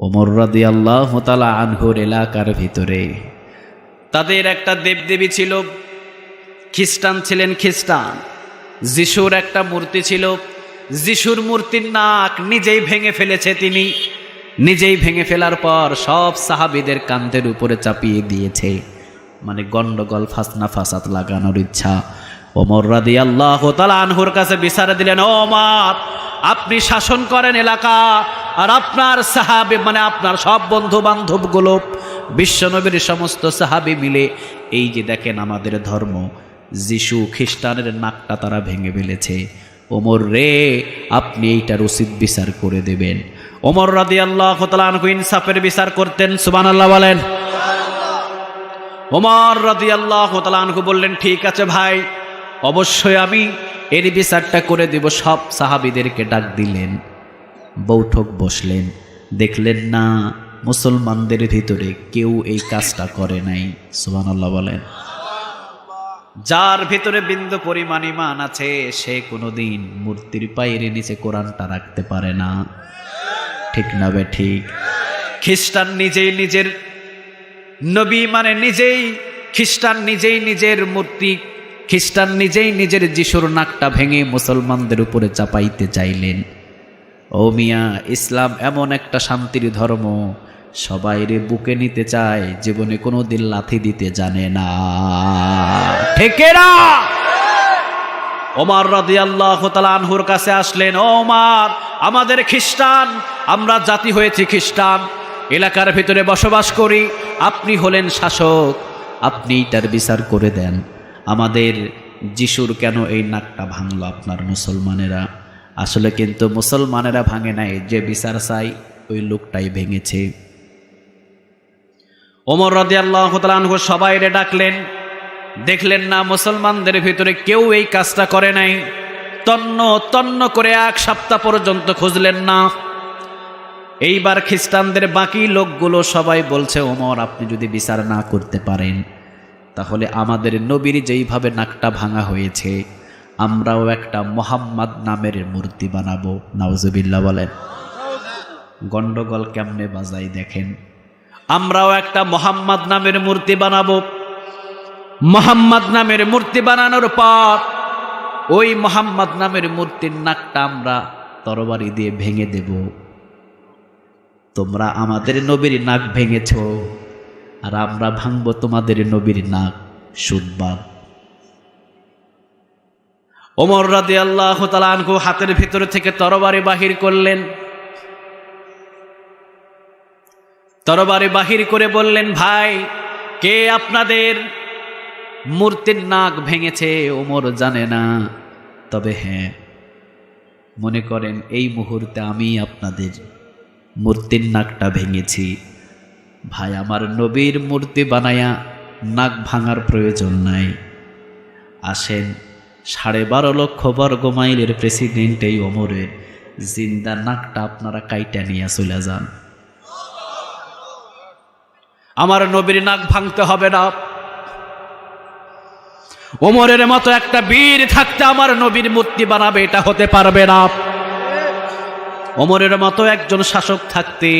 ওমর রাদিয়াল্লাহু তাআলা আনহুর এলাকার ভিতরে তাদের একটা দেবদেবী ছিল, খ্রিস্টান ছিলেন খ্রিস্টান। যিশুর একটা মূর্তি ছিল, যিশুর মূর্তির নাক নিজেই ভেঙে ফেলেছে তিনি। নিজেই ভেঙে ফেলার পর সব সাহাবীদের কাঁধের উপরে চাপিয়ে দিয়েছে, মানে গন্ডগোল ফাসনা ফাসাদ লাগানোর ইচ্ছা। ওমর রাদিয়াল্লাহু তাআলা আনহুর কাছে বিচার দিলেন, ওমর আপনি শাসন করেন এলাকা, আর আপনার সাহাবী মানে আপনার সব বন্ধু বান্ধবগুলো বিশ্বনবীর সমস্ত সাহাবী মিলে এই যে দেখেন আমাদের ধর্ম, যিশু খ্রিস্টানের নাকটা তারা ভেঙে ফেলেছে। ওমর রে, আপনি এইটার উচিত বিচার করে দেবেন। ওমর রাদিয়াল্লাহু তাআলা আনহু ইনসাফের বিচার করতেন, সুবহানাল্লাহ বলেন। ওমর রাদিয়াল্লাহু তাআলা আনহু বললেন, ঠিক আছে ভাই, অবশ্যই আমি এর বিচারটা করে দেব। সব সাহাবীদেরকে ডাক দিলেন, বৈঠক বসলেন, দেখলেন না মুসলমানদের ভিতরে কেউ এই কাজটা করে নাই, সুবহানাল্লাহ বলেন। যার ভিতরে বিন্দু পরিমাণ ঈমান আছে সে কোনোদিন মূর্তির পায়ের নিচে কোরআনটা রাখতে পারে না, ঠিক না বে ঠিক? খ্রিস্টান নিজেই নিজের নবী মানে নিজেই, খ্রিস্টান নিজেই নিজের মূর্তি, খ্রিস্টান নিজেই নিজের যিশুর নাকটা ভেঙে মুসলমানদের উপরে চাপাইতে চাইলেন। ও মিয়া, ইসলাম এমন একটা শান্তির ধর্ম, সবাইরে বুকে নিতে চায়, জীবনে কোনো দিন লাথি দিতে জানে না, ঠিক না? ওমর রাদিয়াল্লাহু তাআলা আনহুর কাছে আসলেন, ওমর আমাদের খ্রিস্টান, আমরা জাতি হয়েছি খ্রিস্টান, এলাকার ভিতরে বসবাস করি, আপনি হলেন শাসক, আপনি এটার বিচার করে দেন। আমাদের যিশুর কেন এই নাকটা ভাঙলো আপনার মুসলমানেরা? আসলে কিন্তু মুসলমানেরা ভাঙে নাই, যে বিচার চাই ওই লোকটাই ভেঙেছে। ওমর রাদিয়াল্লাহু তাআলা আনহু সবাইরে ডাকলেন, দেখলেন না মুসলমানদের ভিতরে কেউ এই কাজটা করে নাই। তন্ন তন্ন করে 1 সপ্তাহ পর্যন্ত খুঁজলেন না। এইবার খ্রিস্টানদের বাকি লোকগুলো সবাই বলছে, ওমর আপনি যদি বিচার না করতে পারেন তাহলে আমাদের নবীর যেইভাবে নাকটা ভাঙা হয়েছে আমরাও একটা মোহাম্মদ নামের মূর্তি বানাবো, নাউজুবিল্লাহ বলেন। গন্ডগোল কেমনে বাজাই দেখেন। আমরাও একটা মোহাম্মদ নামের মূর্তি বানাবো। মোহাম্মদ নামের মূর্তি বানানোর পর ওই মোহাম্মদ নামের মূর্তির নাকটা আমরা তরবারি দিয়ে ভেঙে দেব। তোমরা আমাদের নবীর নাক ভেঙেছ, আর আমরা ভাঙবো তোমাদের নবীর নাক, শুনবা। ওমর রাদিয়াল্লাহু তাআলা আনহু হাতের ভিতর থেকে তরবারি বাহির করলেন। তরবারি বাহির করে বললেন, ভাই কে আপনাদের মূর্তির নাক ভেঙেছে? ওমর জানে না, তবে হ্যাঁ মনে করেন এই মুহূর্তে আমি আপনাদের মূর্তির নাকটা ভেঙেছি। ভাই আমার নবীর মূর্তি বানায়া নাক ভাঙার প্রয়োজন নাই। আসেন 12.5 লক্ষ বর্গ মাইলের প্রেসিডেন্ট এই ওমরের জিন্দা নাকটা আপনারা কাইটা নিয়ে চলে যান। আমার নবীর নাক ভাঙতে হবে না। ওমরের মতো একটা বীর থাকতে আমার নবীর মূর্তি বানাবে এটা হতে পারবে না। ওমরের মতো একজন শাসক থাকতে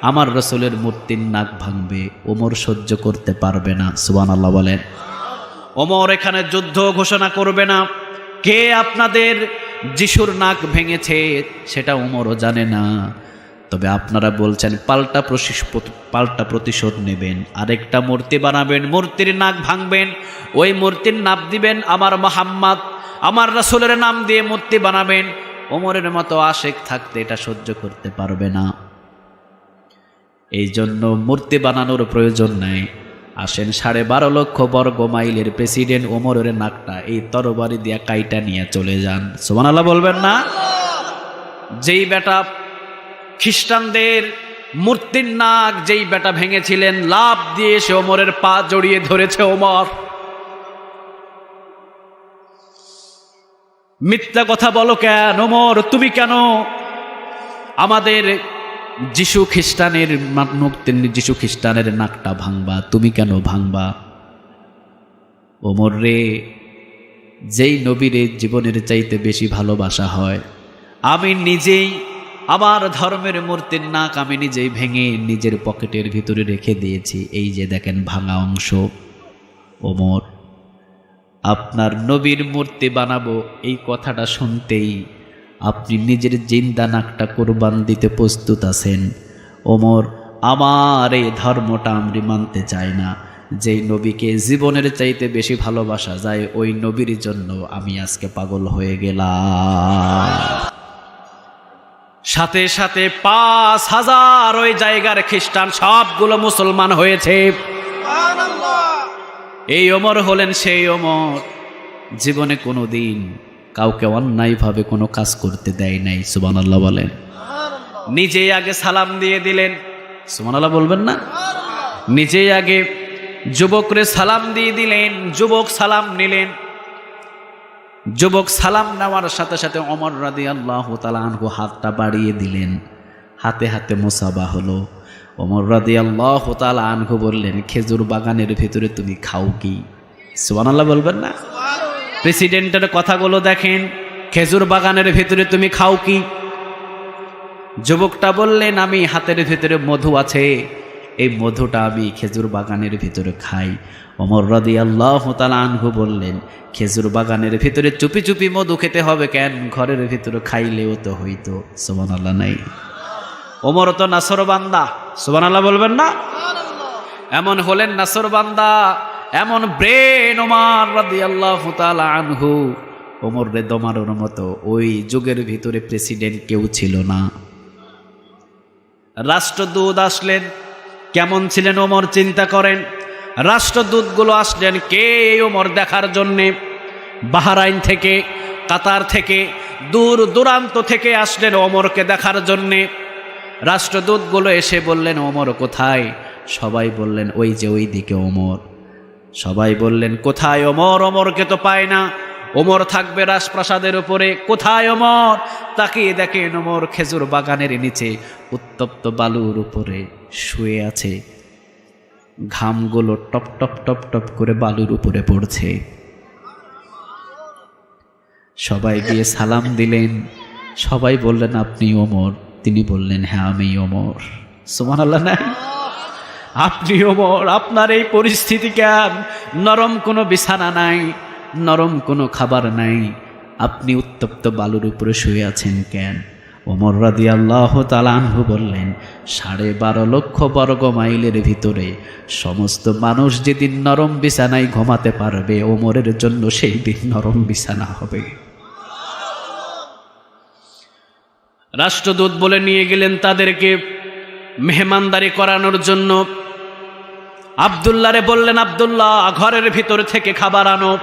আমার রাসূলের মূর্তির নাক ভাঙবে, ওমর সহ্য করতে পারবে না, সুবহানাল্লাহ বলেন। ওমর এখানে যুদ্ধ ঘোষণা করবে না। কে আপনাদের যিশুর নাক ভেঙেছে সেটা ওমরও জানে না। তবে আপনারা বলছেন পাল্টা প্রতিশোধ নেবেন, আরেকটা মূর্তি বানাবেন, মূর্তির নাক ভাঙবেন, ওই মূর্তির নাম দিবেন আমার মুহাম্মদ, আমার রাসূলের নাম দিয়ে মূর্তি বানাবেন। ওমরের মতো আশেক থাকতে এটা সহ্য করতে পারবে না। এই জন্য মূর্তি বানানোর প্রয়োজন নাই। আসেন 12.5 লক্ষ বর্গ মাইলের প্রেসিডেন্ট ওমরের নাকটা এই তরবারি দিয়া কাইটা নিয়ে চলে যান, সুবহানাল্লাহ বলবেন না? যেই বেটা খ্রিস্টানদের মূর্তির নাক যেই বেটা ভেঙেছিলেন, লাফ দিয়ে এসে ওমরের পা জড়িয়ে ধরেছে। ওমর মিথ্যা কথা বলো কেন? ওমর তুমি কেন আমাদের যিশু খ্রিস্টানের নাকটা ভাঙবা? তুমি কেন ভাঙবা? ওমর রে, যেই নবীর জীবনের চাইতে বেশি ভালোবাসা হয়, আমি নিজেই আমার ধর্মের মূর্তির নাক আমি নিজেই ভেঙে নিজের পকেটের ভিতরে রেখে দিয়েছি, এই যে দেখেন ভাঙা অংশ। ওমর, আপনার নবীর মূর্তি বানাবো এই কথাটা শুনতেই আপনি নিজের জিন্দা নাকটা কোরবান দিতে প্রস্তুত আছেন। ওমর, আমার এই ধর্মটা আমি মানতে চাই না। যেই নবীকে জীবনের চাইতে বেশি ভালোবাসা যায় ওই নবীর জন্য আমি আজকে পাগল হয়ে গেলাম। সাথে সাথে ৫,০০০ ওই জায়গার খ্রিস্টান সবগুলো মুসলমান হয়েছে। এই ওমর হলেন সেই ওমর, জীবনে কোনো দিন কাউকে অন্যায়ভাবে কোনো কাজ করতে দেয় নাই। সুবহানাল্লাহ বলেন। নিজেই আগে সালাম দিয়ে দিলেন, সুবহানাল্লাহ বলবেন না? নিজেই আগে যুবকরে সালাম দিয়ে দিলেন, যুবক সালাম নিলেন। যুবক সালাম নেওয়ার সাথে সাথে ওমর রাদিয়াল্লাহু তাআলা আনহু হাতটা বাড়িয়ে দিলেন, হাতে হাতে মুসাবা হলো। ওমর রাদিয়াল্লাহু তাআলা আনহু বললেন, খেজুর বাগানের ভিতরে তুমি খাও কি? সুবহানাল্লাহ বলবেন না? প্রেসিডেন্টের কথাগুলো দেখেন, খেজুর বাগানের ভিতরে তুমি খাও কি? যুবকটা বললেন, আমি হাতের ভিতরে মধু আছে, এই মধুটা আমি খেজুর বাগানের ভিতরে খাই। ওমর রাদিয়াল্লাহু তাআলা আনহু বললেন, খেজুর বাগানের ভিতরে চুপি চুপি মধু খেতে হবে কেন? ঘরের ভিতরে খাইলেও তো হইতো। সুবহানাল্লাহ নাই? ওমর তো নাসরবান্দা, সুবহানাল্লাহ বলবেন না? এমন হলেন নাসরবান্দা, এমন ব্রেন ওমর রাদিয়াল্লাহু তাআলা আনহু। ওমর রে দমানোর মতো ওই যুগের ভিতরে প্রেসিডেন্ট কেউ ছিল না। রাষ্ট্রদূত আসলেন, কেমন ছিলেন ওমর চিন্তা করেন। রাষ্ট্রদূতগুলো আসলেন কে? ওমর দেখার জন্যে। বাহরাইন থেকে, কাতার থেকে, দূর দূরান্ত থেকে আসলেন ওমরকে দেখার জন্যে। রাষ্ট্রদূতগুলো এসে বললেন, ওমর কোথায়? সবাই বললেন, ওই যে ওই দিকে ওমর। সবাই বললেন, কোথায় ওমর? ওমরকে তো পায় না। ওমর থাকবে রাজপ্রাসাদের উপরে, কোথায় ওমর? তাকিয়ে দেখেন ওমর খেজুর বাগানের নিচে উত্তপ্ত বালুর উপরে শুয়ে আছে। ঘামগুলো টপ টপ টপ টপ করে বালুর উপরে পড়ছে। সবাই গিয়ে সালাম দিলেন। সবাই বললেন, আপনি ওমর? তিনি বললেন, হ্যাঁ আমি ওমর। সুবহানাল্লাহ নাই? আপনি ওমর, আপনার এই পরিস্থিতি কেন? নরম কোনো বিছানা নাই, নরম কোনো খাবার নাই, আপনি উত্তপ্ত বালুর উপরে শুয়ে আছেন কেন? ওমর রাদিয়াল্লাহু তাআলা আনহু বললেন, 12.5 লক্ষ বর্গ মাইলের ভিতরে সমস্ত মানুষ যেদিন নরম বিছানায় ঘুমাতে পারবে, ওমরের জন্য সেই দিন নরম বিছানা হবে। রাষ্ট্রদূত বলে নিয়ে গেলেন তাদেরকে মেহমানদারি করানোর জন্য। আব্দুল্লাহরে বললেন, আব্দুল্লাহ ঘরের ভিতর থেকে খাবার আনো।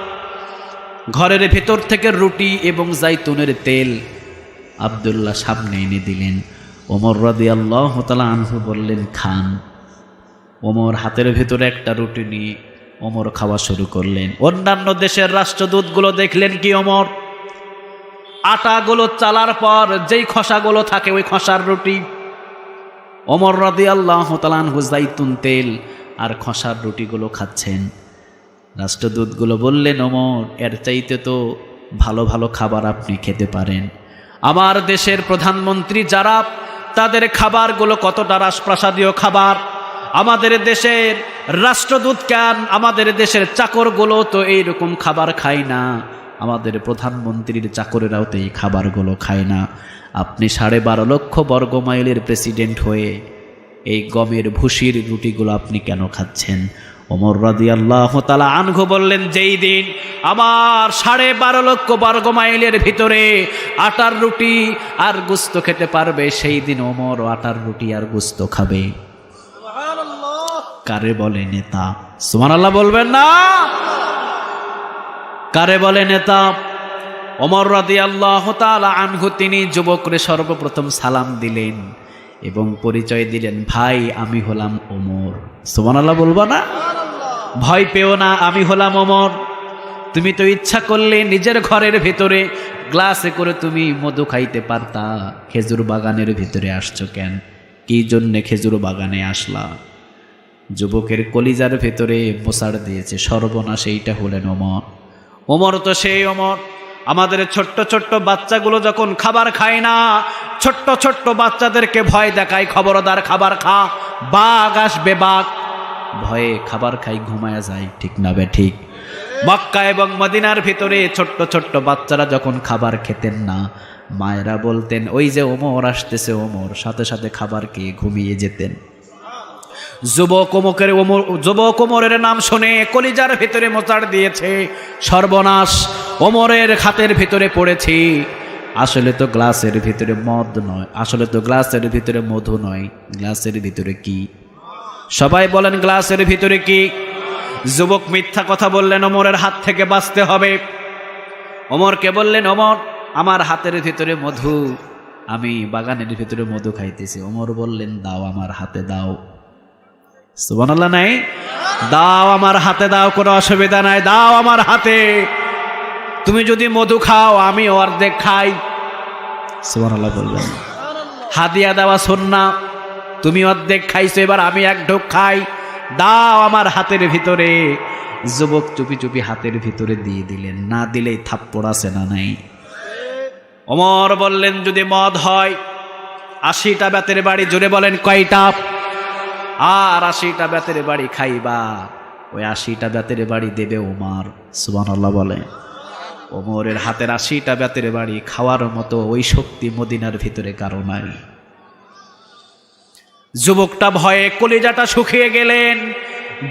ঘরের ভিতর থেকে রুটি এবং জাইতুনের তেল আব্দুল্লাহ সামনে এনে দিলেন। ওমর রাদিয়াল্লাহু তাআলা আনহু বললেন, খান। ওমর হাতের ভিতরে একটা রুটি নিয়ে ওমর খাওয়া শুরু করলেন। অন্যান্য দেশের রাষ্ট্রদূতগুলো দেখলেন কি, ওমর আটাগুলো চালার পর যেই খসাগুলো থাকে ওই খসার রুটি। ওমর রাদিয়াল্লাহু তাআলা আনহু জাইতুন তেল আর খসার রুটিগুলো খাচ্ছেন। রাষ্ট্রদূতগুলো বললেন, ওমর এর চাইতে তো ভালো ভালো খাবার আপনি খেতে পারেন। আমার দেশের প্রধানমন্ত্রী যারা, তাদের খাবারগুলো কতটা রাজপ্রাসাদীয় খাবার। আমাদের দেশের রাষ্ট্রদূত কেন, আমাদের দেশের চাকরগুলো তো এইরকম খাবার খায় না। আমাদের প্রধানমন্ত্রীর চাকরেরাও তো এই খাবারগুলো খায় না। আপনি 12.5 লক্ষ বর্গ মাইলের প্রেসিডেন্ট হয়ে এই গমের ভুসির রুটিগুলো আপনি কেন খাচ্ছেন? ওমর রাদিয়াল্লাহু তাআলা আনহু বললেন, যেই দিন আমার 12.5 লক্ষ বর্গ মাইলের ভিতরে আটার রুটি আর গোস্ত খেতে পারবে, সেই দিন ওমর আটার রুটি আর গোস্ত খাবে। কারে বলে নেতা? সুবহানাল্লাহ বলবেন না? কারে বলে নেতা? ওমর রাদিয়াল্লাহু তাআলা আনহু তিনি যুবকরে সর্বপ্রথম সালাম দিলেন এবং পরিচয় দিলেন, ভাই আমি হলাম ওমর। সুবহানাল্লাহ বলবো না? ভয় পেও না, আমি হলাম ওমর। তুমি তো ইচ্ছা করলে নিজের ঘরের ভিতরে গ্লাসে করে তুমি মধু খাইতে পারতা, খেজুর বাগানের ভিতরে আসছো কেন? কি জন্যে খেজুর বাগানে আসলা? যুবকের কলিজার ভেতরে মোসাড় দিয়েছে, সর্বনাশ এইটা হলেন ওমর। ওমর তো সেই ওমর, আমাদের ছোট্ট ছোট্ট বাচ্চাগুলো যখন খাবার খায় না, ছোট্ট ছোট্ট বাচ্চাদেরকে ভয় দেখায়, খবরদার খাবার খা, বাঘ আসবে বাঘ, ভয়ে খাবার খাই, ঘুমায়া যায়। ঠিক না বে ঠিক? মক্কা এবং মদিনার ভিতরে ছোট্ট ছোট্ট বাচ্চারা যখন খাবার খেতেন না, মায়েরা বলতেন ওই যে ওমর আসতেছে, ওমর, সাথে সাথে খাবার খেয়ে ঘুমিয়ে যেতেন। যুবক ওমরের নাম শুনে কলিজার ভিতরে মোচাড় দিয়েছে, সর্বনাশ, ওমরের হাতের ভিতরে পড়েছি। আসলে তো গ্লাসের ভিতরে মদ নয়, আসলে তো গ্লাসের ভিতরে মধু নয়, গ্লাসের ভিতরে কি? সবাই বলেন গ্লাসের ভিতরে কি? যুবক মিথ্যা কথা বললেন, ওমরের হাত থেকে বাঁচতে হবে। ওমরকে বললেন, ওমর, আমার হাতের ভিতরে মধু, আমি বাগানের ভিতরে মধু খাইতেছি। ওমর বললেন, দাও, আমার হাতে দাও। সুবহানাল্লাহ নাই? দাও, আমার হাতে দাও, কোনো অসুবিধা নাই, দাও আমার হাতে। তুমি যদি মধু খাও আমি অর্ধেক খাই। সুবহানাল্লাহ বলবেন। হাদিয়া দেওয়া সুন্নাহ, তুমি অর্ধেক খাইছো, এবার আমি এক ঢোক খাই, দাও আমার হাতের ভিতরে। যুবক চুপি চুপি হাতের ভিতরে দিয়ে দিলেন, না দিলেই থাপ্পড় আছে না নাই? ওমর বললেন, যদি মদ হয় 80টা বেতের বাড়ি, জোরে বলেন কয়টা? আর 80টা বেতের বাড়ি খাইবা, ওই 80টা বেতের বাড়ি দেবে ওমর। সুবহানাল্লাহ বলে। ওমরের হাতের 80টা বেতের বাড়ি খাওয়ার মতো ওই শক্তি মদিনার ভিতরে কারো নাই। যুবকটা ভয়ে কলিজাটা শুকিয়ে গেলেন।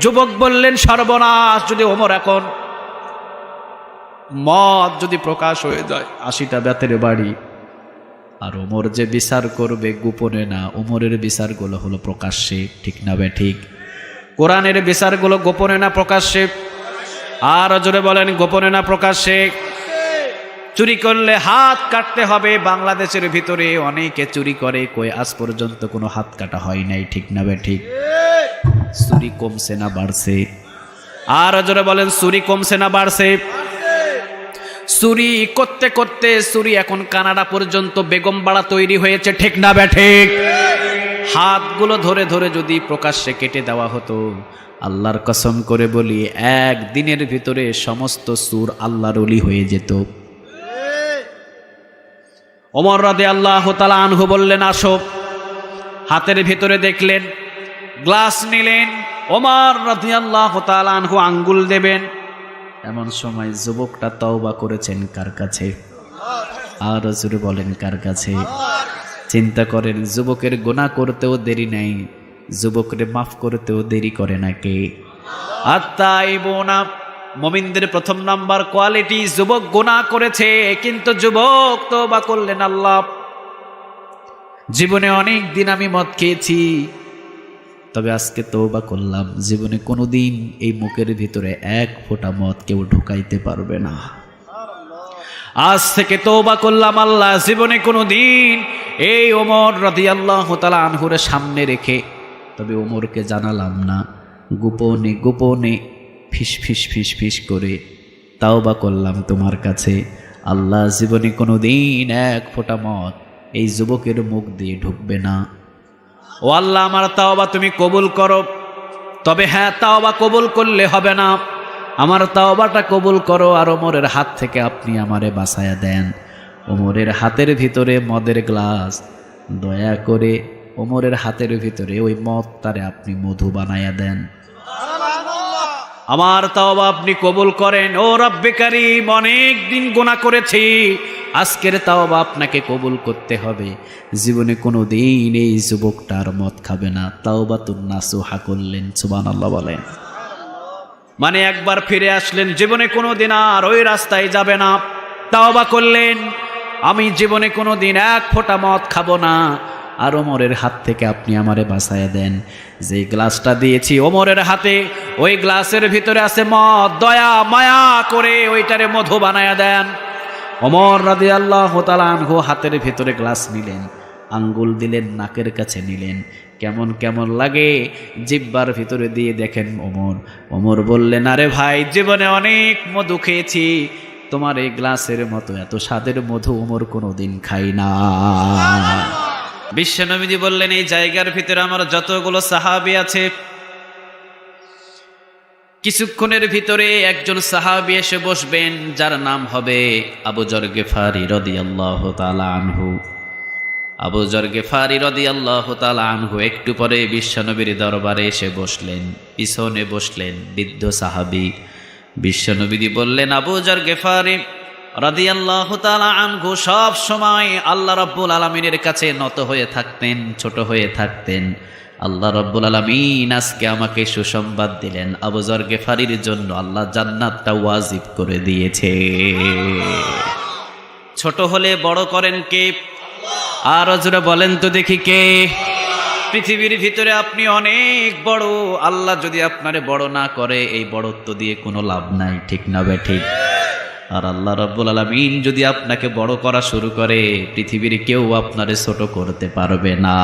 যুবক বললেন, সর্বনাশ, যদি ওমর এখন মদ যদি প্রকাশ হয়ে যায়, 80টা বেতের বাড়ি, আর ওমর যে বিচার করবে গোপনে না, ওমরের বিচারগুলো হলো প্রকাশ্যে। ঠিক না বে ঠিক? কোরআনের বিচারগুলো গোপনে না প্রকাশ্যে? আর জোরে বলেন, গোপনে না প্রকাশ্যে? চুরি করলে হাত কাটতে হবে। বাংলাদেশের ভিতরে অনেকে চুরি করে, কই আজ পর্যন্ত কোনো হাত কাটা হয় নাই। ঠিক না বে ঠিক? চুরি কমছে না বাড়ছে? আর জোরে বলেন, চুরি কমছে না বাড়ছে? চুরি করতে করতে চুরি এখন কানাডা পর্যন্ত বেগমবাড়া তৈরি হয়েছে। ঠিক না বে ঠিক? হাতগুলো ধরে ধরে যদি প্রকাশ্যে কেটে দেওয়া হতো, আল্লাহর কসম করে বলি, একদিনের ভিতরে সমস্ত চোর আল্লাহর ওলি হয়ে যেত। ওমর রাদিয়াল্লাহু তাআলা আনহু বললেন, আসো। হাতের ভিতরে দেখলেন, গ্লাস নিলেন, ওমর রাদিয়াল্লাহু তাআলা আনহু আঙ্গুল দেবেন। এমন সময় যুবকটা তওবা করেছেন কার কাছে? আর জোরে বলেন, কার কাছে? চিন্তা করেন, যুবকের গুনাহ করতেও দেরি নাই, যুবকরে মাফ করতেও দেরি করে না কে? আত্তাইবুনা, মুমিনদের প্রথম নাম্বার কোয়ালিটি, যুবক গুনাহ করেছে কিন্তু যুবক তওবা করলেন। আল্লাহ, জীবনে অনেক দিন আমি মদ খেয়েছি, তবে আজকে তওবা করলাম, জীবনে কোনোদিন এই মুখের ভিতরে এক ফোঁটা মদ কেউ ঢুকাইতে পারবে না। আজ থেকে তওবা করলাম আল্লাহ, জীবনে কোনোদিন এই ওমর রাদিয়াল্লাহু তাআলা আনহুর সামনে রেখে, তবে ওমরকে জানালাম না, গোপনে গোপনে ফিস ফিস ফিস ফিস করে তওবা করলাম তোমার কাছে আল্লাহ, জীবনে কোনোদিন এক ফোঁটা মদ এই যুবকের মুখ দিয়ে ঢুকবে না। ও আল্লাহ, আমার তাওবা তুমি কবুল করো। তবে হ্যাঁ, তাওবা কবুল করলে হবে না, আমার তাওবাটা কবুল করো, আর ওমরের হাত থেকে আপনি আমারে বাঁচায়া দেন। ওমরের হাতের ভিতরে মদের গ্লাস, দয়া করে ওমরের হাতের ভিতরে ওই মদটারে আপনি মধু বানায়া দেন। আমার তাওবা আপনি কবুল করেন। ও রব্বে কারীম, অনেক দিন গুনাহ করেছি, আজকের তাওবা আপনাকে কবুল করতে হবে। জীবনে কোনো দিন এই যুবকটার মদ খাবে না, তাওবাতুন নাসুহা করলেন। সুবহানাল্লাহ বলেন। মানে একবার ফিরে আসলেন, জীবনে কোনো দিন আর ওই রাস্তায় যাবে না। তাওবা করলেন, আমি জীবনে কোনো দিন এক ফোঁটা মদ খাবো না, আর ওমরের হাত থেকে আপনি আমারে বাঁচায়া দেন। যে গ্লাসটা দিয়েছি ওমরের হাতে, ওই গ্লাসের ভিতরে আছে মদ, দয়া মায়া করে ওইটারে মধু বানায়া দেন। ওমর রাদিয়াল্লাহু তাআলা আনহু হাতের ভিতরে গ্লাস নিলেন, আঙ্গুল দিলেন, নাকের কাছে নিলেন, কেমন কেমন লাগে জিহ্বার ভিতরে দিয়ে দেখেন ওমর। ওমর বললেন, আরে ভাই, জীবনে অনেক মধু খেয়েছি, তোমার এই গ্লাসের মতো এত স্বাদের মধু ওমর কোনোদিন খাই না। বিশ্বনবীজি বললেন, এই জায়গার ভিতরে আমার যতগুলো সাহাবী আছে, কিছুক্ষণের ভিতরে একজন সাহাবী এসে বসবেন, যার নাম হবে আবু যর গিফারি রাদিয়াল্লাহু তাআলা আনহু। আবু যর গিফারি রাদিয়াল্লাহু তাআলা আনহু একটু পরে বিশ্বনবীর দরবারে এসে বসলেন, পিছনে বসলেন বৃদ্ধ সাহাবী। বিশ্বনবী বললেন, আবু যর গিফারি রাদিয়াল্লাহু তাআলা আনহু সব সময় আল্লাহ রাব্বুল আলামিনের কাছে নত হয়ে থাকতেন, ছোট হয়ে থাকতেন। আল্লাহ রাব্বুল আলামিন আজকে আমাকে সুসংবাদ দিলেন, আবু যর গিফারির জন্য আল্লাহ জান্নাতটা ওয়াজিব করে দিয়েছে। ছোট হলে বড় করেন কে? আর জোরে বলেন তো দেখি কে? পৃথিবীর ভিতরে আপনি অনেক বড়, আল্লাহ যদি আপনারে বড় না করে এই বড়ত্ব দিয়ে কোনো লাভ নাই, ঠিক না বে ঠিক? আর আল্লাহ রাব্বুল আলামিন যদি আপনাকে বড় করা শুরু করে পৃথিবীর কেউ আপনারে ছোট করতে পারবে না।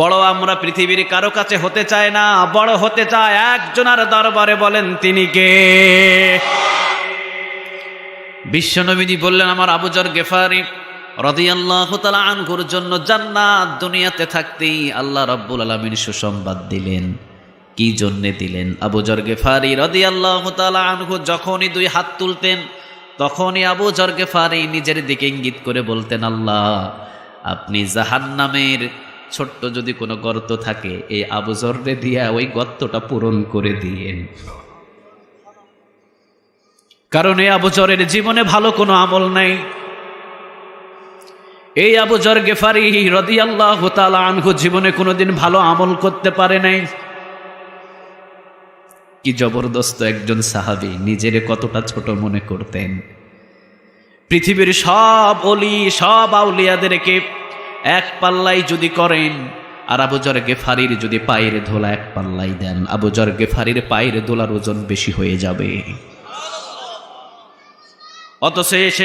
বড় আমরা পৃথিবীর কারো কাছে হতে চাই না, বড় হতে চায় একজনের দরবারে। বলেন তিনি কে? বিশ্বনবী বললেন, আমার আবু যর গিফারি রাদিয়াল্লাহু তাআলা আনহুর জন্য জান্নাত দুনিয়াতে থাকতেই আল্লাহ রাব্বুল আলামিন সুসংবাদ দিলেন। কি জন্য দিলেন? আবু যর গিফারি রাদিয়াল্লাহু তাআলা আনহু যখনই দুই হাত তুলতেন তখনই আবু যর গিফারি নিজের দিকে ইঙ্গিত করে বলতেন, আল্লাহ আপনি জাহান্নামের ছোট্ট যদি কোনো গর্ত থাকে এই আবু যররে দিয়া ওই গর্তটা পূরণ করে দিয়েন। কারণ এই আবু যরের জীবনে ভালো কোনো আমল নাই। এই আবু যর গিফারি রাদিয়াল্লাহু তাআলা আনহু জীবনে কোনোদিন ভালো আমল করতে পারে নাই। কি জবরদস্ত একজন সাহাবী, নিজের কতটা ছোট মনে করতেন। পৃথিবীর সব ওলি সব আউলিয়াদেরকে এক পাল্লাই যদি করেন আর আবু যর গিফারির যদি পায়ের ধুলা এক পাল্লাই দেন, আবু যর গিফারির পায়ের ধুলার ওজন বেশি হয়ে যাবে। অথচ সে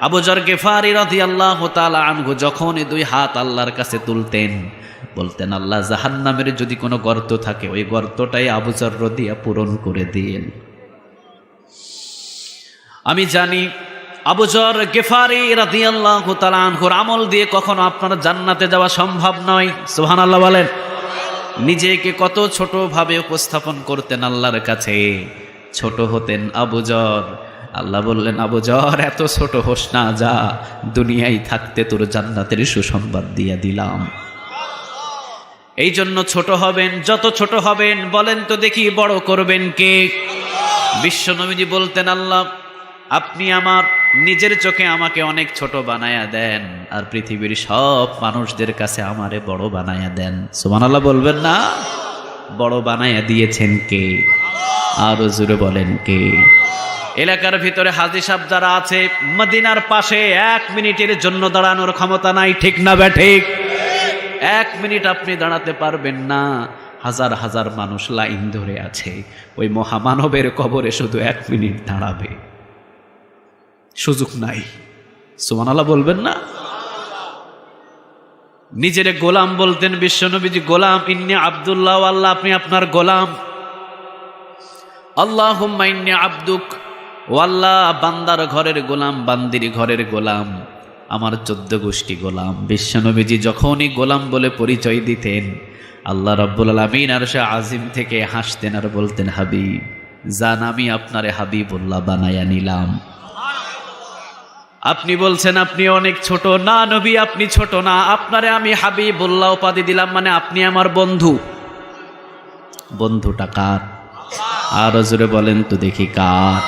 আবু যর গিফারি রাদিয়াল্লাহু তাআলা আনহু যখন দুই হাত আল্লাহর কাছে তুলতেন বলতেন, আল্লাহ জাহান্নামের যদি কোনো গর্ত থাকে ওই গর্তটাই আবু যর দিয়া পূরণ করে দিয়েন। আমি জানি আবু যর গিফারি রাদিয়াল্লাহু তাআলা আনহুর আমল দিয়ে কখনো আপনার জান্নাতে যাওয়া সম্ভব নয়। সুবহানাল্লাহ বলেন। নিজেকে কত ছোট ভাবে উপস্থাপন করতেন আল্লাহর কাছে, ছোট হতেন আবু যর। আল্লাহ বললেন, আবু যর এত ছোট হোস না, যা দুনিয়ায় থাকতে তোর জান্নাতের সুসংবাদ দিয়ে দিলাম। এই জন্য ছোট হবেন, যত ছোট হবেন বলেন তো দেখি বড় করবেন কে? বিশ্বনবী বলতেন, আল্লাহ আপনি আমার নিজের চোখে আমাকে অনেক ছোট বানায়া দেন আর পৃথিবীর সব মানুষদের কাছে আমারে বড় বানায়া দেন। সুবহানাল্লাহ বলবেন না? বড় বানায়া দিয়েছেন কে? আরো জোরে বলেন কে? এলাকার ভিতরে হাজী সাহেব যারা আছে মদিনার পাশে 1 মিনিটের জন্য দাঁড়ানোর ক্ষমতা নাই, ঠিক না বে ঠিক? 1 মিনিট আপনি দাঁড়াতে পারবেন না। হাজার হাজার মানুষ লাইন ধরে আছে, ওই মহামানবের কবরে শুধু 1 মিনিট দাঁড়াবে, সুযোগ নাই। সুবহানাল্লাহ বলবেন না? নিজের গোলাম বলতেন বিশ্বনবীজি, গোলাম ইন্নী আব্দুল্লাহ, আল্লাহ আপনি আপনার গোলাম। আল্লাহুম্মা ইন্নী আব্দুক, ও আল্লাহ বান্দার ঘরের গোলাম, বান্দির ঘরের গোলাম, আমার 14 গোষ্ঠী গোলাম। বিশ্বনবীজি যখনই গোলাম বলে পরিচয় দিতেন আল্লাহ রাব্বুল আলামিন আরশে আজিম থেকে হাসতেন আর বলতেন, হাবিব জান আমি আপনারে হাবিবুল্লাহ বানায়া নিলাম। আপনি বলছেন আপনি অনেক ছোট, না নবী আপনি ছোট না, আপনারে আমি হাবিবুল্লাহ উপাধি দিলাম, মানে আপনি আমার বন্ধু। বন্ধুটা কার? আর জোরে বলেন তো দেখি কার?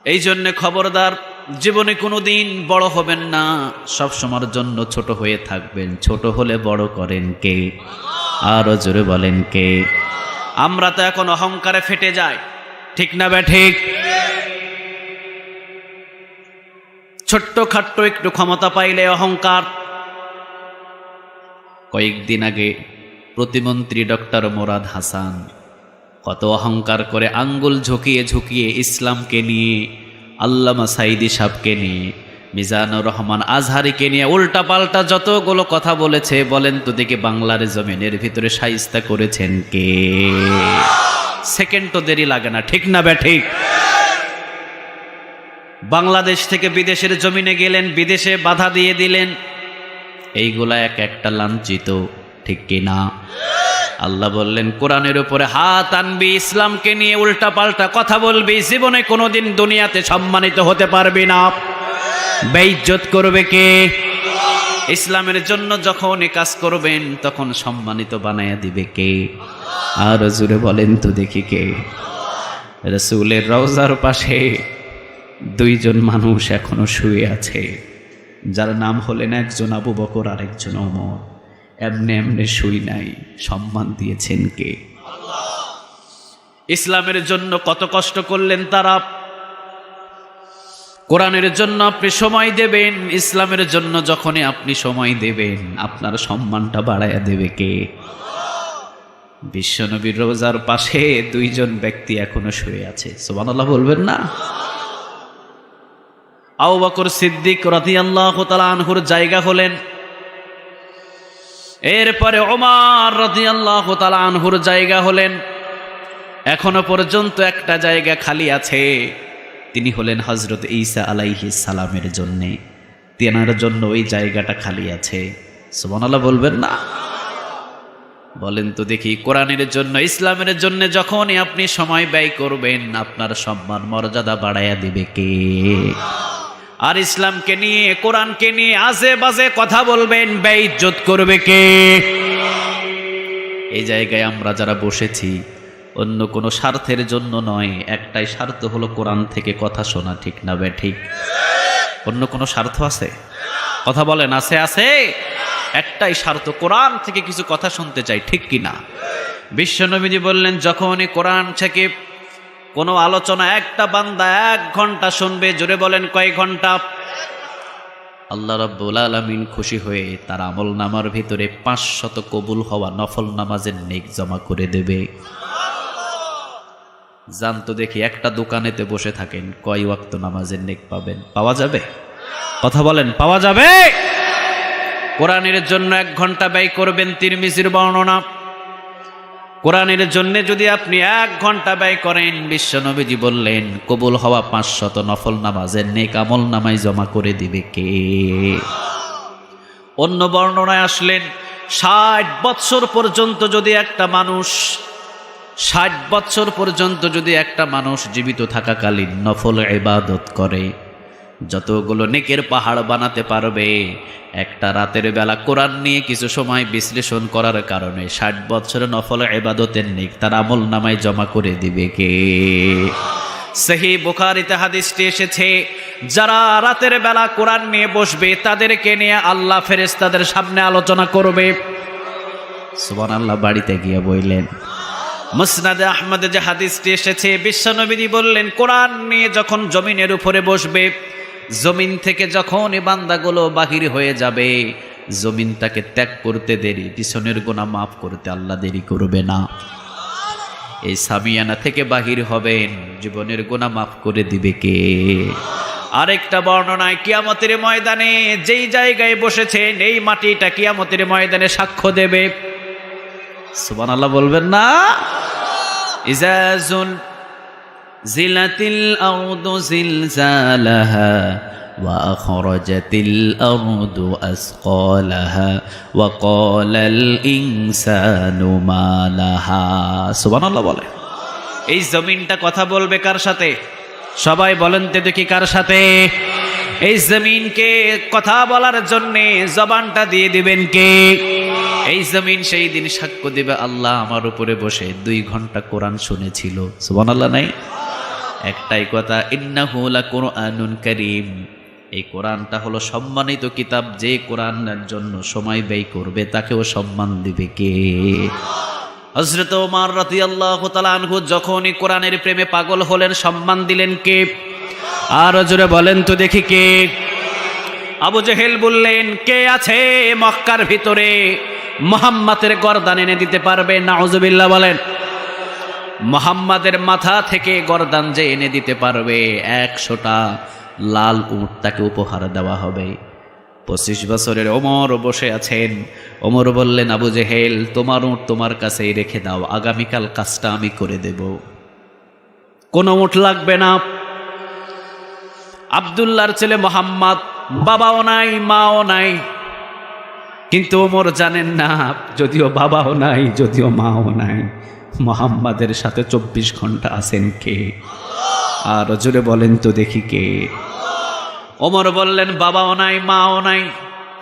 এই জন্য খবরদার, জীবনে কোনোদিন বড় হবেন না, সব সময়ের জন্য ছোট হয়ে থাকবেন। ছোট হলে বড় করেন কে? আর জোরে বলেন কে? আমরা তো এখন অহংকারে ফেটে যাই, ঠিক না বে ঠিক? ছোট্ট খাট্ট একটু ক্ষমতা পাইলে অহংকার। কয়েকদিন আগে প্রতিমন্ত্রী ডক্টর মোরাদ হাসান কত অহংকার করে আঙ্গুল ঝুঁকিয়ে ঝুঁকিয়ে ইসলামকে নিয়ে, আল্লামা সাইদি সাহেবকে নিয়ে, মিজানুর রহমান আজহারিকে নিয়ে উল্টা পাল্টা যতগুলো কথা বলেছে, বলেন তো দেখি বাংলার জমিনের ভিতরে শাইস্তা করেছেন কে? সেকেন্ড তো দেরি লাগে না, ঠিক না বে ঠিক? বাংলাদেশ থেকে বিদেশের জমিনে গেলেন, বিদেশে বাধা দিয়ে দিলেন, এইগুলা এক একটা লাঞ্ছিত, ঠিক কিনা? আল্লাহ বললেন কোরআনের উপরে হাত আনবি, ইসলামকে নিয়ে উল্টা পাল্টা কথা বলবি, জীবনে কোনোদিন দুনিয়াতে সম্মানিত হতে পারবি না। বেইজ্জত করবে কে? ইসলামের জন্য যখন এ কাজ করবেন তখন সম্মানিত বানায়া দিবে কে? আর জুড়ে বলেন তো দেখি কে? রাসূলের রওজার পাশে দুইজন মানুষ এখনো শুয়ে আছে, যার নাম হলেন একজন আবু বকর আর একজন ওমর। এমনি এমনি শুই নাই, সম্মান দিয়েছেন কে? ইসলামের জন্য কত কষ্ট করলেন তারা। কোরআনের জন্য আপনি সময় দেবেন, ইসলামের জন্য যখনই আপনি সময় দেবেন আপনার সম্মানটা বাড়াইয়া দেবে কে? বিশ্বনবীর রোজার পাশে দুইজন ব্যক্তি এখনো শুয়ে আছে, সুবহানাল্লাহ বলবেন না? আবু বকর সিদ্দিক রাদিয়াল্লাহু তাআলা আনহুর জায়গা হলেন, এরপরে ওমর রাদিয়াল্লাহু তাআলা আনহুর জায়গা হলেন। এখনো পর্যন্ত একটা জায়গা খালি আছে, তিনি হলেন হযরত ঈসা আলাইহিস সালামের জন্যে, তেনার জন্য ওই জায়গাটা খালি আছে। সুবহানাল্লাহ বলবেন না? বলেন তো দেখি, কোরআনের জন্য ইসলামের জন্য যখনই আপনি সময় ব্যয় করবেন আপনার সম্মান মর্যাদা বাড়াইয়া দিবে কে? আর ইসলামকে নিয়ে কোরআনকে নিয়ে আজে বাজে কথা বলবেন, বেইজ্জত করবে কে? এই জায়গায় আমরা যারা বসেছি অন্য কোনো স্বার্থের জন্য নয়, একটাই স্বার্থ হলো কোরআন থেকে কথা শোনা, ঠিক না বে ঠিক? অন্য কোনো স্বার্থ আছে? কথা বলেন, আছে? আছে একটাই স্বার্থ, কোরআন থেকে কিছু কথা শুনতে চাই, ঠিক কি না? বিশ্বনবীজি বললেন যখনই কোরআন থেকে কোনো আলোচনা একটা বান্দা 1 ঘন্টা শুনবে, জোরে বলেন কয় ঘন্টা? আল্লাহ রাব্বুল আলামিন খুশি হয়ে তার আমল নামার ভিতরে 500 কবুল হওয়া নফল নামাজের নেক জমা করে দেবে। জানতো দেখি একটা দোকানেতে বসে থাকেন, কয় ওয়াক্ত নামাজের নেক পাবেন? পাওয়া যাবে? কথা বলেন, পাওয়া যাবে? কোরআনের জন্য 1 ঘন্টা ব্যয় করবেন, তিরমিজির বর্ণনা। কোরআনের জন্য যদি আপনি 1 ঘন্টা ব্যয় করেন, বিশ্বনবীজি বললেন কবুল হওয়া 500 নফল নামাজের নেক আমল নামায় জমা করে দিবে কে? অন্য বর্ণনায় আসলেন 60 বৎসর পর্যন্ত যদি একটা মানুষ 60 বৎসর পর্যন্ত যদি একটা মানুষ জীবিত থাকাকালীন নফল ইবাদত করে, যতগুলো নেকের পাহাড় বানাতে পারবে, একটা রাতের বেলা কোরআন নিয়ে কিছু সময় বিশ্লেষণ করার কারণে 60 বছরের নফল ইবাদতের নেক তার আমল নামায় জমা করে দিবে কে? সহিহ বুখারীতে হাদিসটি এসেছে, যারা রাতের বেলা কোরআন নিয়ে বসবে তাদেরকে নিয়ে আল্লাহ ফেরেশতাদের সামনে আলোচনা করবে। সুবহানাল্লাহ বাড়িতে গিয়ে বললেন। মুসনাদে আহমদে যে হাদিসটি এসেছে, বিশ্বনবী বললেন কোরআন নিয়ে যখন জমিনের উপরে বসবে, জমিন থেকে যখন এই বান্দাগুলো বাহির হয়ে যাবে, জমিনটাকে ত্যাগ করতে দেরি, পিছনের গুনাহ মাফ করতে আল্লাহ দেরি করবে না। এই সামিয়ানা থেকে বাহির হবেন, জীবনের গুনাহ মাফ করে দিবে কে? আরেকটা বর্ণনায় কিয়ামতের ময়দানে যেই জায়গায় বসেছেন এই মাটিটা কিয়ামতের ময়দানে সাক্ষ্য দেবে। সুবহানাল্লাহ বলবেন না? ইজাজুল জিলাতিল আরদু জিলজালাহা ওয়া আখরাজাতিল আরদু আসকালাহা ওয়া ক্বালাল ইনসানু মা লাহা। সুবহানাল্লাহ বলে। এই জমিনটা কথা বলবে কার সাথে? সবাই বলেন তো দেখি কার সাথে? এই জমিনকে কথা বলার জন্য জবানটা দিয়ে দিবেন কে? এই জমিন সেই দিন সাক্ষ্য দিবে, আল্লাহ আমার উপরে বসে 2 ঘন্টা কোরআন শুনেছিল। সুবহানাল্লাহ নাই? একটাই কথা, ইন্নাহু লাকুরআনুন কারীম। এই কোরআনটা হলো সম্মানিত কিতাব, যে কোরআনের জন্য সময় ব্যয় করবে তাকেও সম্মান দিবে কে? হযরত ওমর রাদিয়াল্লাহু তাআলা আনহু যখনই কোরআনের প্রেমে পাগল হলেন, সম্মান দিলেন কে? আর জোরে বলেন তো দেখি কে? আবু জেহেল বললেন, কে আছে মক্কার ভিতরে মুহাম্মাদের গর্দান এনে দিতে পারবে? নাউজুবিল্লাহ বলেন। মুহাম্মাদের মাথা থেকে গর্দান যে এনে দিতে পারবে, 100টা লাল উট তাকে উপহার দেওয়া হবে। 25 বছরের ওমর বসে আছেন। ওমর বললেন, আবু জেহেল তোমার উট তোমার কাছেই রেখে দাও, আগামীকাল কাজটা আমি করে দেব, কোনো উট লাগবে না। আব্দুল্লাহর ছেলে মোহাম্মদ, বাবাও নাই মাও নাই, কিন্তু ওমর জানেন না, যদিও বাবাও নাই, যদিও মাও নাই, মুহাম্মাদের সাথে 24 ঘন্টা আছেন কে? আর জোরে বলেন তো দেখি কে? ওমর বললেন, বাবাও নাই, মাও নাই,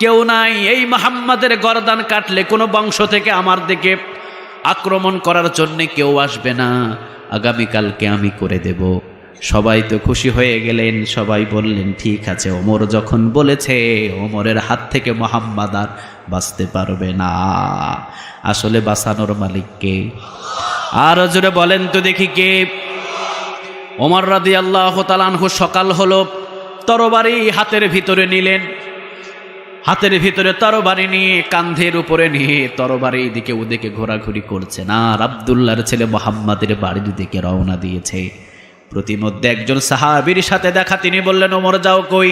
কেউ নাই। এই মুহাম্মাদের গর্দান কাটলে কোনো বংশ থেকে আমার দিকে আক্রমণ করার জন্য কেউ আসবে না। আগামীকালকে আমি করে দেব। সবাই তো খুশি হয়ে গেলেন, সবাই বললেন ঠিক আছে। ওমর যখন বলেছে, ওমরের হাত থেকে মুহাম্মাদ আর বাঁচতে পারবে না। আসলে বাঁচানোর মালিক কে? আর জোরে বলেন তো দেখি কে? ওমর রাদিয়াল্লাহু তাআলা আনহু সকাল হলো, তরবারি হাতের ভিতরে নিলেন। হাতের ভিতরে তরবারি নিয়ে, কাঁধের উপরে নিয়ে তরবারি দিকে ওদিকে ঘোরাঘুরি করছেন। আর আব্দুল্লাহর ছেলে মুহাম্মাদের বাড়ির দিকে রওনা দিয়েছে। প্রতিমধ্যে একজন সাহাবীর সাথে দেখা, তিনি বললেন, ওমর যাও কই?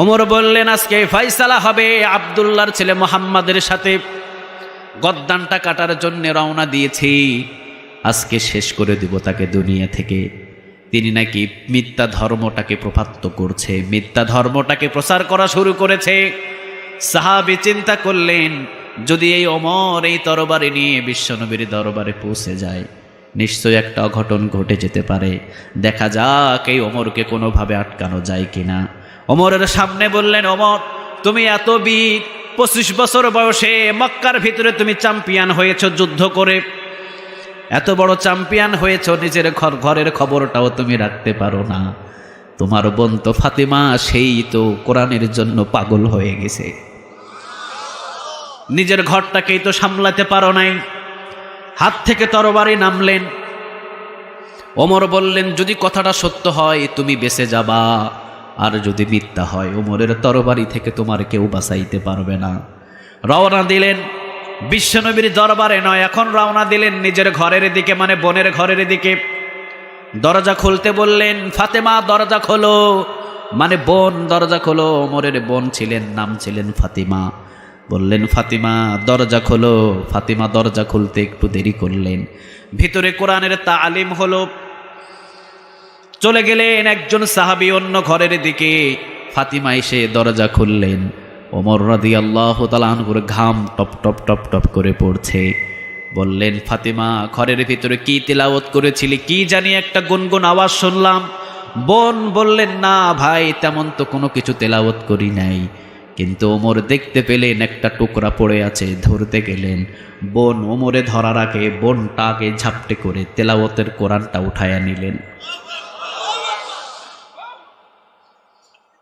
ওমর বললেন, আজকে ফয়সালা হবে আব্দুল্লাহর ছেলে মুহাম্মাদের সাথে। গদ্দানটা কাটার জন্য রওনা দিয়েছি, আজকে শেষ করে দিব তাকে দুনিয়া থেকে। তিনি নাকি মিথ্যা ধর্মটাকে প্রপাত্য করছে, মিথ্যা ধর্মটাকে প্রচার করা শুরু করেছে। সাহাবী চিন্তা করলেন, যদি এই ওমর এই তরবারি নিয়ে বিশ্বনবীর দরবারে পৌঁছে যায়, নিশ্চয় একটা অঘটন ঘটে যেতে পারে। দেখা যাক এই ওমরকে কোনোভাবে আটকানো যায় কিনা। ওমরের সামনে বললেন, ওমর তুমি এত বীর, 25 বছর বয়সে মক্কার ভিতরে তুমি চ্যাম্পিয়ন হয়েছো যুদ্ধ করে, এত বড় চ্যাম্পিয়ন হয়েছ, নিজের ঘরের খবরটাও তুমি রাখতে পারো না। তোমার বোন তো ফাতিমা, সেই তো কোরআনের জন্য পাগল হয়ে গেছে, নিজের ঘরটাকেই তো সামলাতে পারো নাই। হাত থেকে তরবারি নামলেন। ওমর বললেন, যদি কথাটা সত্য হয় তুমি বেঁচে যাবা, আর যদি মিথ্যা হয় ওমরের তরবারি থেকে তোমার কেউ বাঁচাইতে পারবে না। রওনা দিলেন বিশ্বনবীর দরবারে নয়, এখন রওনা দিলেন নিজের ঘরের দিকে, মানে বোনের ঘরের দিকে। দরজা খুলতে বললেন, ফাতেমা দরজা খোলো, মানে বোন দরজা খোলো। ওমরের বোন ছিলেন, নাম ছিলেন ফাতিমা। বললেন, ফাতিমা দরজা খোলো। ফাতিমা দরজা খুলতে একটু দেরি করলেন। ভিতরে কোরআনের তালিম হলো। চলে গেলেন একজন সাহাবী অন্য ঘরের দিকে। ফাতিমা এসে দরজা খুললেন। ওমর রাদিয়াল্লাহু তাআলা আনহুর ঘাম টপ টপ টপ টপ করে পড়ছে। বললেন, ফাতিমা ঘরের ভিতরে কি তেলাওয়াত করেছিলি? কি জানি একটা গুনগুন আওয়াজ শুনলাম। বোন বললেন, না ভাই, তেমন তো কোনো কিছু তেলাওয়াত করি নাই। কিন্তু ওমর দেখতে পেলেন একটা টুকরা পড়ে আছে, ধরতে গেলেন। বোন ওমরে ধরার আগে বোনটাকে ঝাপটে করে তেলাওয়াতের কোরআনটা উঠায়া নিলেন।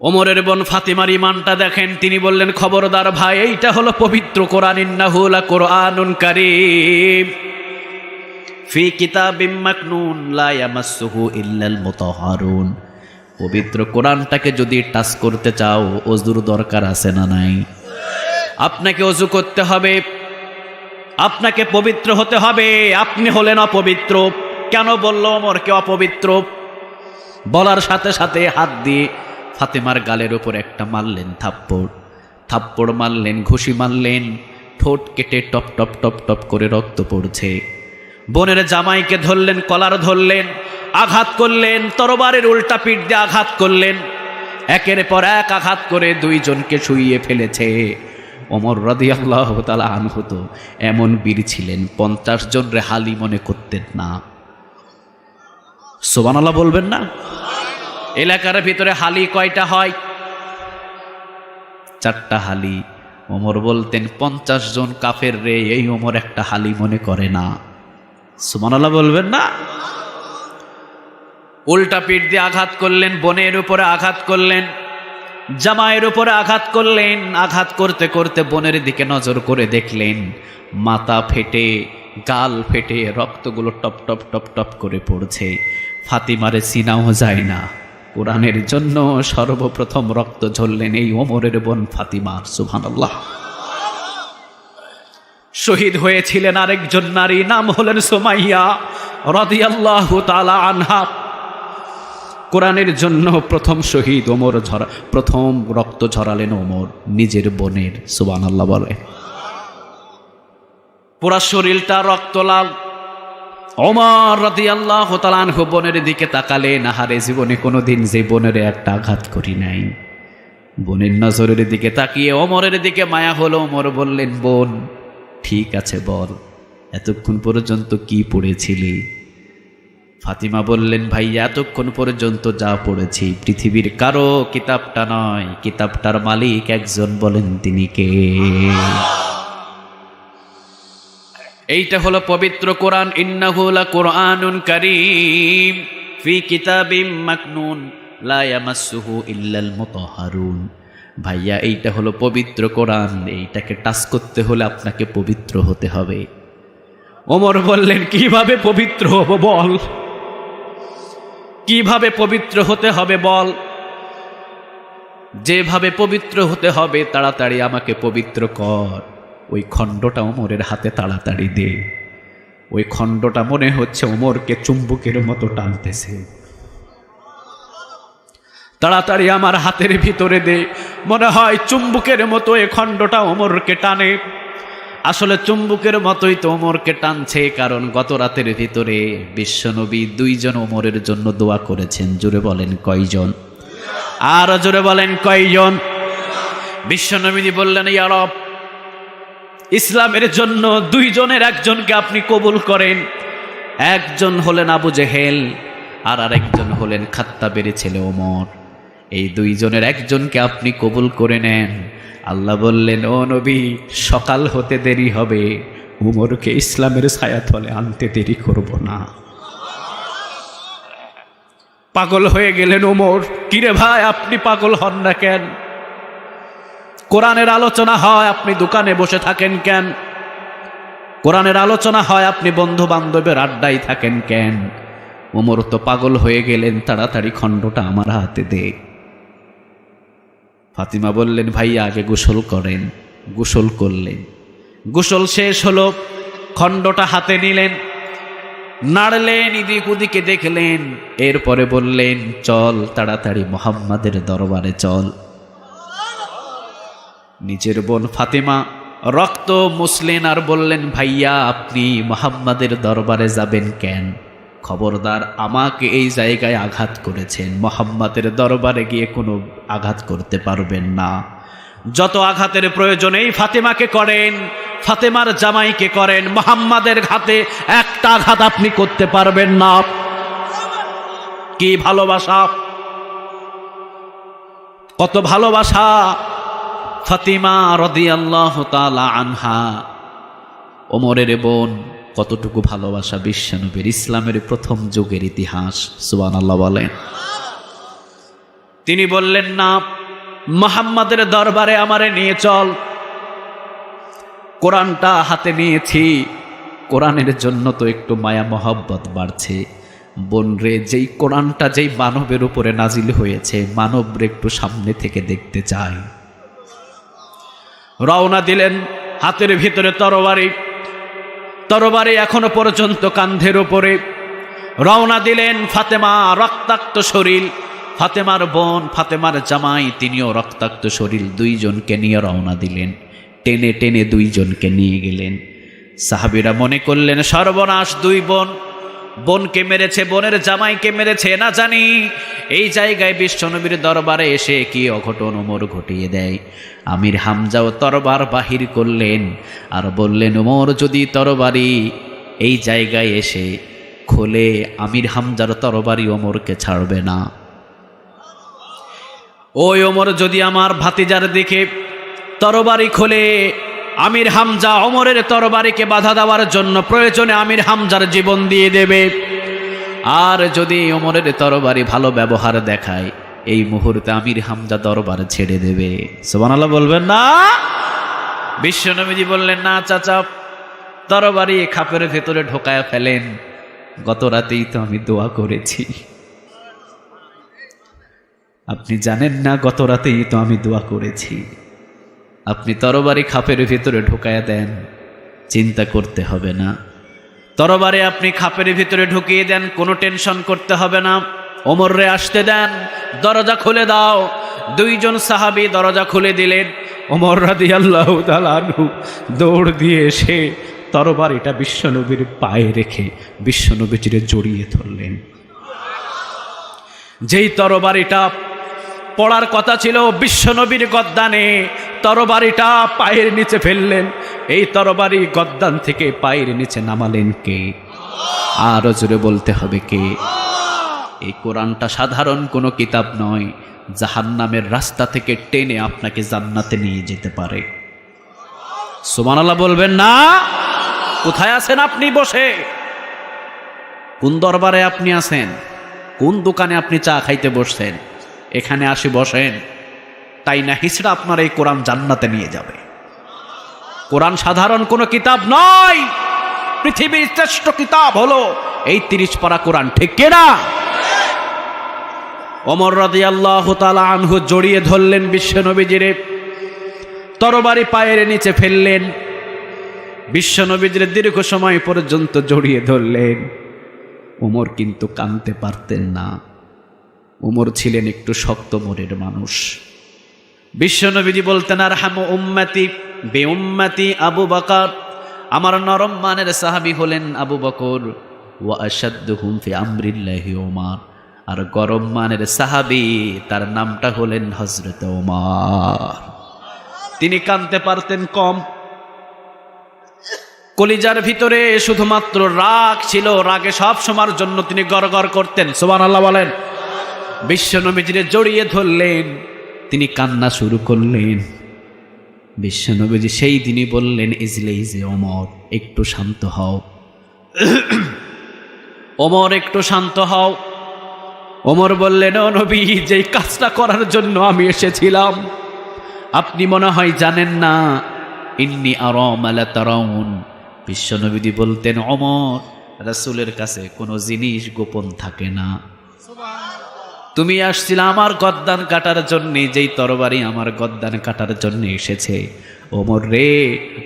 ওমরের বোন ফাতিমার ইমানটা দেখেন। তিনি বললেন, খবরদার ভাই, এইটা হলো পবিত্র কোরআন। ইন্নাহু লাকুরআনুন কারীম ফি কিতাবিম মাকনুন লা ইয়ামাসসুহু ইল্লাল মুতাহহারুন। পবিত্র কোরআনটাকে যদি টাচ করতে চাও, ওযুর দরকার আছে না নাই? আপনাকে ওযু করতে হবে, আপনাকে পবিত্র হতে হবে। আপনি হলেন অপবিত্র। কেন বলল ওমরকে অপবিত্র? বলার সাথে সাথে হাত দিয়ে ফাতেমার গালের উপর একটা মারলেন থাপ্পড়। থাপ্পড় মারলেন, ঘুষি মারলেন, ঠোঁট কেটে টপ টপ টপ টপ করে রক্ত পড়ছে। বোনের জামাইকে ধরলেন, কলার ধরলেন, আঘাত করলেন, তরবারের উল্টা পিঠ দিয়ে আঘাত করলেন। একের পর এক আঘাত করে দুইজনকে শুইয়ে ফেলেছে। ওমর রাদিয়াল্লাহু তাআলা আনহু তো এমন বীর ছিলেন, 50 জন রে হালি মনে করতেন না। সুবহানাল্লাহ বলবেন না? এলাকার ভিতরে হালি কয়টা হয়? 4টা হালি। ওমর বলতেন, 50 জন কাফের রে এই ওমর একটা হালি মনে করে না। সুবহানাল্লাহ বলবেন না? উল্টা পিঠ দিয়ে আঘাত করলেন, বোনের উপরে আঘাত করলেন, জামাইয়ের উপরে আঘাত করলেন। আঘাত করতে করতে বোনের দিকে নজর করে দেখলেন মাথা ফেটে, গাল ফেটে রক্তগুলো টপ টপ টপ টপ করে পড়ছে। ফাতিমারে চিনাও যায় না। কোরআনের জন্য সর্বপ্রথম রক্ত ঝরলেন এই ওমরের বোন ফাতিমা। সুবহানাল্লাহ। শহীদ হয়েছিলেন আরেকজন নারী, নাম হলেন সুমাইয়া রাদিয়াল্লাহু তাআলা আনহা। কোরআনের জন্য প্রথম শহীদ ওমর, প্রথম রক্ত ঝরালেন ওমর নিজের বোনের। সুবহানাল্লাহ বলে। পুরা শরীরটা রক্ত লাল। ওমর রাদিয়াল্লাহু তাআলা আনহু বোনের দিকে তাকালেন। আহারে, জীবনে কোনোদিন যে বোনের একটা আঘাত করি নাই, বোনের নজরের দিকে তাকিয়ে ওমরের দিকে মায়া হলো। ওমর বললেন, বোন ঠিক আছে বল, এতক্ষণ পর্যন্ত কি পড়েছিলি? ফাতিমা বললেন, ভাইয়া এতক্ষণ পর্যন্ত যা পড়েছি পৃথিবীর কারো কিতাবটা নয়, কিতাবটার মালিক একজন, বলেন তিনি কে? এইটা হলো পবিত্র কোরআন। ইন্নাহু লাকুরআনুন কারীম ফি কিতাবিম মাকনুন লা ইয়ামাসসুহু ইল্লাল মুতাহহারুন। ভাইয়া এইটা হলো পবিত্র কোরআন, এইটাকে টাচ করতে হলে আপনাকে পবিত্র হতে হবে। ওমর বললেন, কিভাবে পবিত্র হব বল, কিভাবে পবিত্র হতে হবে বল? যেভাবে পবিত্র হতে হবে তাড়াতাড়ি আমাকে পবিত্র কর। ওই খণ্ডটা ওমরের হাতে তাড়াতাড়ি দে। ওই খণ্ডটা মনে হচ্ছে ওমরকে চুম্বকের মতো টানতেছে। তাড়াতাড়ি আমার হাতের ভিতরে দে। মনে হয় চুম্বকের মতো এই খণ্ডটা ওমরকে টানে। আসলে চুম্বকের মতোই তো ওমরকে টানছে, কারণ গত রাতের ভিতরে বিশ্বনবী 2 জন ওমরের জন্য দোয়া করেছেন। জোরে বলেন কয়জন? আর জোরে বলেন কয়জন? বিশ্বনবী বললেন, ইয়া রব, ইসলামের জন্য 2 জনের একজনকে আপনি কবুল করেন। একজন হলেন আবু জেহেল, আর আরেকজন হলেন খাত্তাবের ছেলে ওমর। এই 2 জনের একজনকে আপনি কবুল করে নেন। আল্লাহ বললেন, ও নবী, সকাল হতে দেরি হবে, উমরকে ইসলামের ছায়াতলে আনতে দেরি করব না। পাগল হয়ে গেলেন ওমর। কিরে ভাই, আপনি পাগল হন না কেন? কোরআনের আলোচনা হয়, আপনি দোকানে বসে থাকেন কেন? কোরআনের আলোচনা হয়, আপনি বন্ধু বান্ধবের আড্ডায় থাকেন কেন? ওমর তো পাগল হয়ে গেলেন। তাড়াতাড়ি খণ্ডটা আমার হাতে দে। ফাতিমা বললেন, ভাইয়া আগে গোসল করেন। গোসল করলেন। গোসল শেষ হলো, খণ্ডটা হাতে নিলেন, নাড়লেন, এদিক ওদিকে দেখলেন। এরপরে বললেন, চল তাড়াতাড়ি মুহাম্মাদের দরবারে চল। নিজের বোন ফাতিমা রক্ত মুসলেন আর বললেন, ভাইয়া আপনি মুহাম্মাদের দরবারে যাবেন কেন? খবরদার, আমাকে এই জায়গায় আঘাত করেছেন, মুহাম্মাদের দরবারে গিয়ে কোনো আঘাত করতে পারবেন না। যত আঘাতের প্রয়োজন এই ফাতিমাকে করেন, ফাতিমার জামাইকে করেন, মুহাম্মাদের হাতে একটা আঘাত আপনি করতে পারবেন না। কি ভালোবাসা, কত ভালোবাসা! ফাতিমা রাদিয়াল্লাহু তাআলা আনহা, ওমরের বোন, কতটুকু ভালোবাসা! বিশ্বনবীর, ইসলামের প্রথম যুগের ইতিহাস। সুবহানাল্লাহ বলেন। তিনি বললেন, না, মুহাম্মাদের দরবারে আমারে নিয়ে চল। কোরআনটা হাতে নিয়েছি, কোরআনের জন্য তো একটু মায়া মহব্বত বাড়ছে। বোন রে, যেই কোরআনটা যেই মানবের উপরে নাজিল হয়েছে, মানবরে একটু সামনে থেকে দেখতে চাই। রওনা দিলেন, হাতের ভিতরে তরবারি, তরবারি এখনো পর্যন্ত কান্ধের উপরে। রওনা দিলেন। ফাতেমা রক্তাক্ত শরীর, ফাতেমার বোন, ফাতেমার জামাই, তিনিও রক্তাক্ত শরীর। 2 জনকে নিয়ে রওনা দিলেন। টেনে টেনে 2 জনকে নিয়ে গেলেন। সাহাবীরা মনে করলেন, সর্বনাশ, 2 বোন, বোনকে মেরেছে, বোনের জামাইকে মেরেছে, না জানি এই জায়গায় বিশ্বনবীর দরবারে এসে কি অঘটন ওমর ঘটিয়ে দেয়। আমির হামজাও তরবার বাহির করলেন আর বললেন, ওমর যদি তরবারি এই জায়গায় এসে খোলে, আমির হামজার তরবারি ওমরকে ছাড়বে না। ওই ওমর যদি আমার ভাতিজার দিকে তরবারি খোলে, আমির হামজা ওমরের তরবারিকে বাধা দেওয়ার জন্য প্রয়োজনে আমির হামজার জীবন দিয়ে দেবে। আর যদি ওমরের তরবারি ভালো ব্যবহার দেখায়, এই মুহূর্তে আমির হামজা দরবার ছেড়ে দেবে। সুবহানাল্লাহ বলবেন না? বিশ্বনবীজি বললেন, না চাচা, তরবারি খাপের ভেতরে ঢোকায় ফেলেন। গত রাতেই তো আমি দোয়া করেছি। আপনি জানেন না, গত রাতেই তো আমি দোয়া করেছি। আপনি তরবারি খাপের ভিতরে ঢুকায়া দেন, চিন্তা করতে হবে না। তরবারি আপনি খাপের ভিতরে ঢুকিয়ে দেন, কোনো টেনশন করতে হবে না। ওমররে আসতে দেন, দরজা খুলে দাও। 2 জন সাহাবী দরজা খুলে দিলেন। ওমর রাদিয়াল্লাহু তাআলা আনহু দৌড় দিয়ে এসে তরবারিটা বিশ্বনবীর পায়ে রেখে বিশ্বনবীজিরে জড়িয়ে ধরলেন। যেই তরবারিটা পড়ার কথা ছিল বিশ্বনবীর গদ্দানে, তরবারিটা পায়ের নিচে ফেললেন। এই তরবারি গদ্দান থেকে পায়ের নিচে নামালেন কে? আরো জোরে বলতে হবে কে? এই কোরআনটা সাধারণ কোনো কিতাব নয়, জাহান্নামের রাস্তা থেকে টেনে আপনাকে জান্নাতে নিয়ে যেতে পারে। সুবহানাল্লাহ বলবেন না? কোথায় আছেন আপনি বসে? কোন দরবারে আপনি আছেন? কোন দোকানে আপনি চা খাইতে বসছেন? এখানে আসি বসেন, তাই না হিসড়া আপনার এই কোরআন জান্নাতে নিয়ে যাবে। কোরআন সাধারণ কোনো কিতাব নয়, পৃথিবীর শ্রেষ্ঠ কিতাব হলো এই 30 পারা কোরআন, ঠিক কিনা? ওমর রাদিয়াল্লাহু তাআলা আনহু জড়িয়ে ধরলেন বিশ্বনবীজিরে, তরবারি পায়ের নিচে ফেললেন। বিশ্বনবীজিরে দীর্ঘ সময় পর্যন্ত জড়িয়ে ধরলেন। ওমর কিন্তু কাঁদতে পারতেন না। ওমর ছিলেন একটু শক্ত মনের মানুষ। বিশ্বনবীজি বলতেন, আরহামু উম্মতি বিউম্মতি আবু বকর, আমার নরম মানের সাহাবী হলেন আবু বকর, ওয়া আশাদ্দুহুম ফি আমরিল্লাহি ওমর, আর গরম মানের সাহাবী তার নামটা হলেন হযরত ওমর। তিনি কাঁদতে পারতেন কম, কলিজার ভিতরে শুধুমাত্র রাগ ছিল, রাগে সব সময়ের জন্য তিনি গড়গড় করতেন। সুবহানাল্লাহ বলেন। বিশ্বনবীজিরে জড়িয়ে ধরলেন, তিনি কান্না শুরু করলেন। বিশ্বনবীজি সেই দিনই বললেন, ইজলাইজে ওমর, একটু শান্ত হও, ওমর একটু শান্ত হও। ওমর বললেন, ও নবী, যেই কাজটা করার জন্য আমি এসেছিলাম আপনি মনে হয় জানেন না। ইন্নী আরা মা লা তারাউন। বিশ্বনবীজি বলতেন, ওমর, রাসূলের কাছে কোনো জিনিস গোপন থাকে না। তুমি আসছিলে আমার গদ্দান কাটার জন্য, যেই তরবারি আমার গদ্দান কাটার জন্য এসেছে, ওমর রে,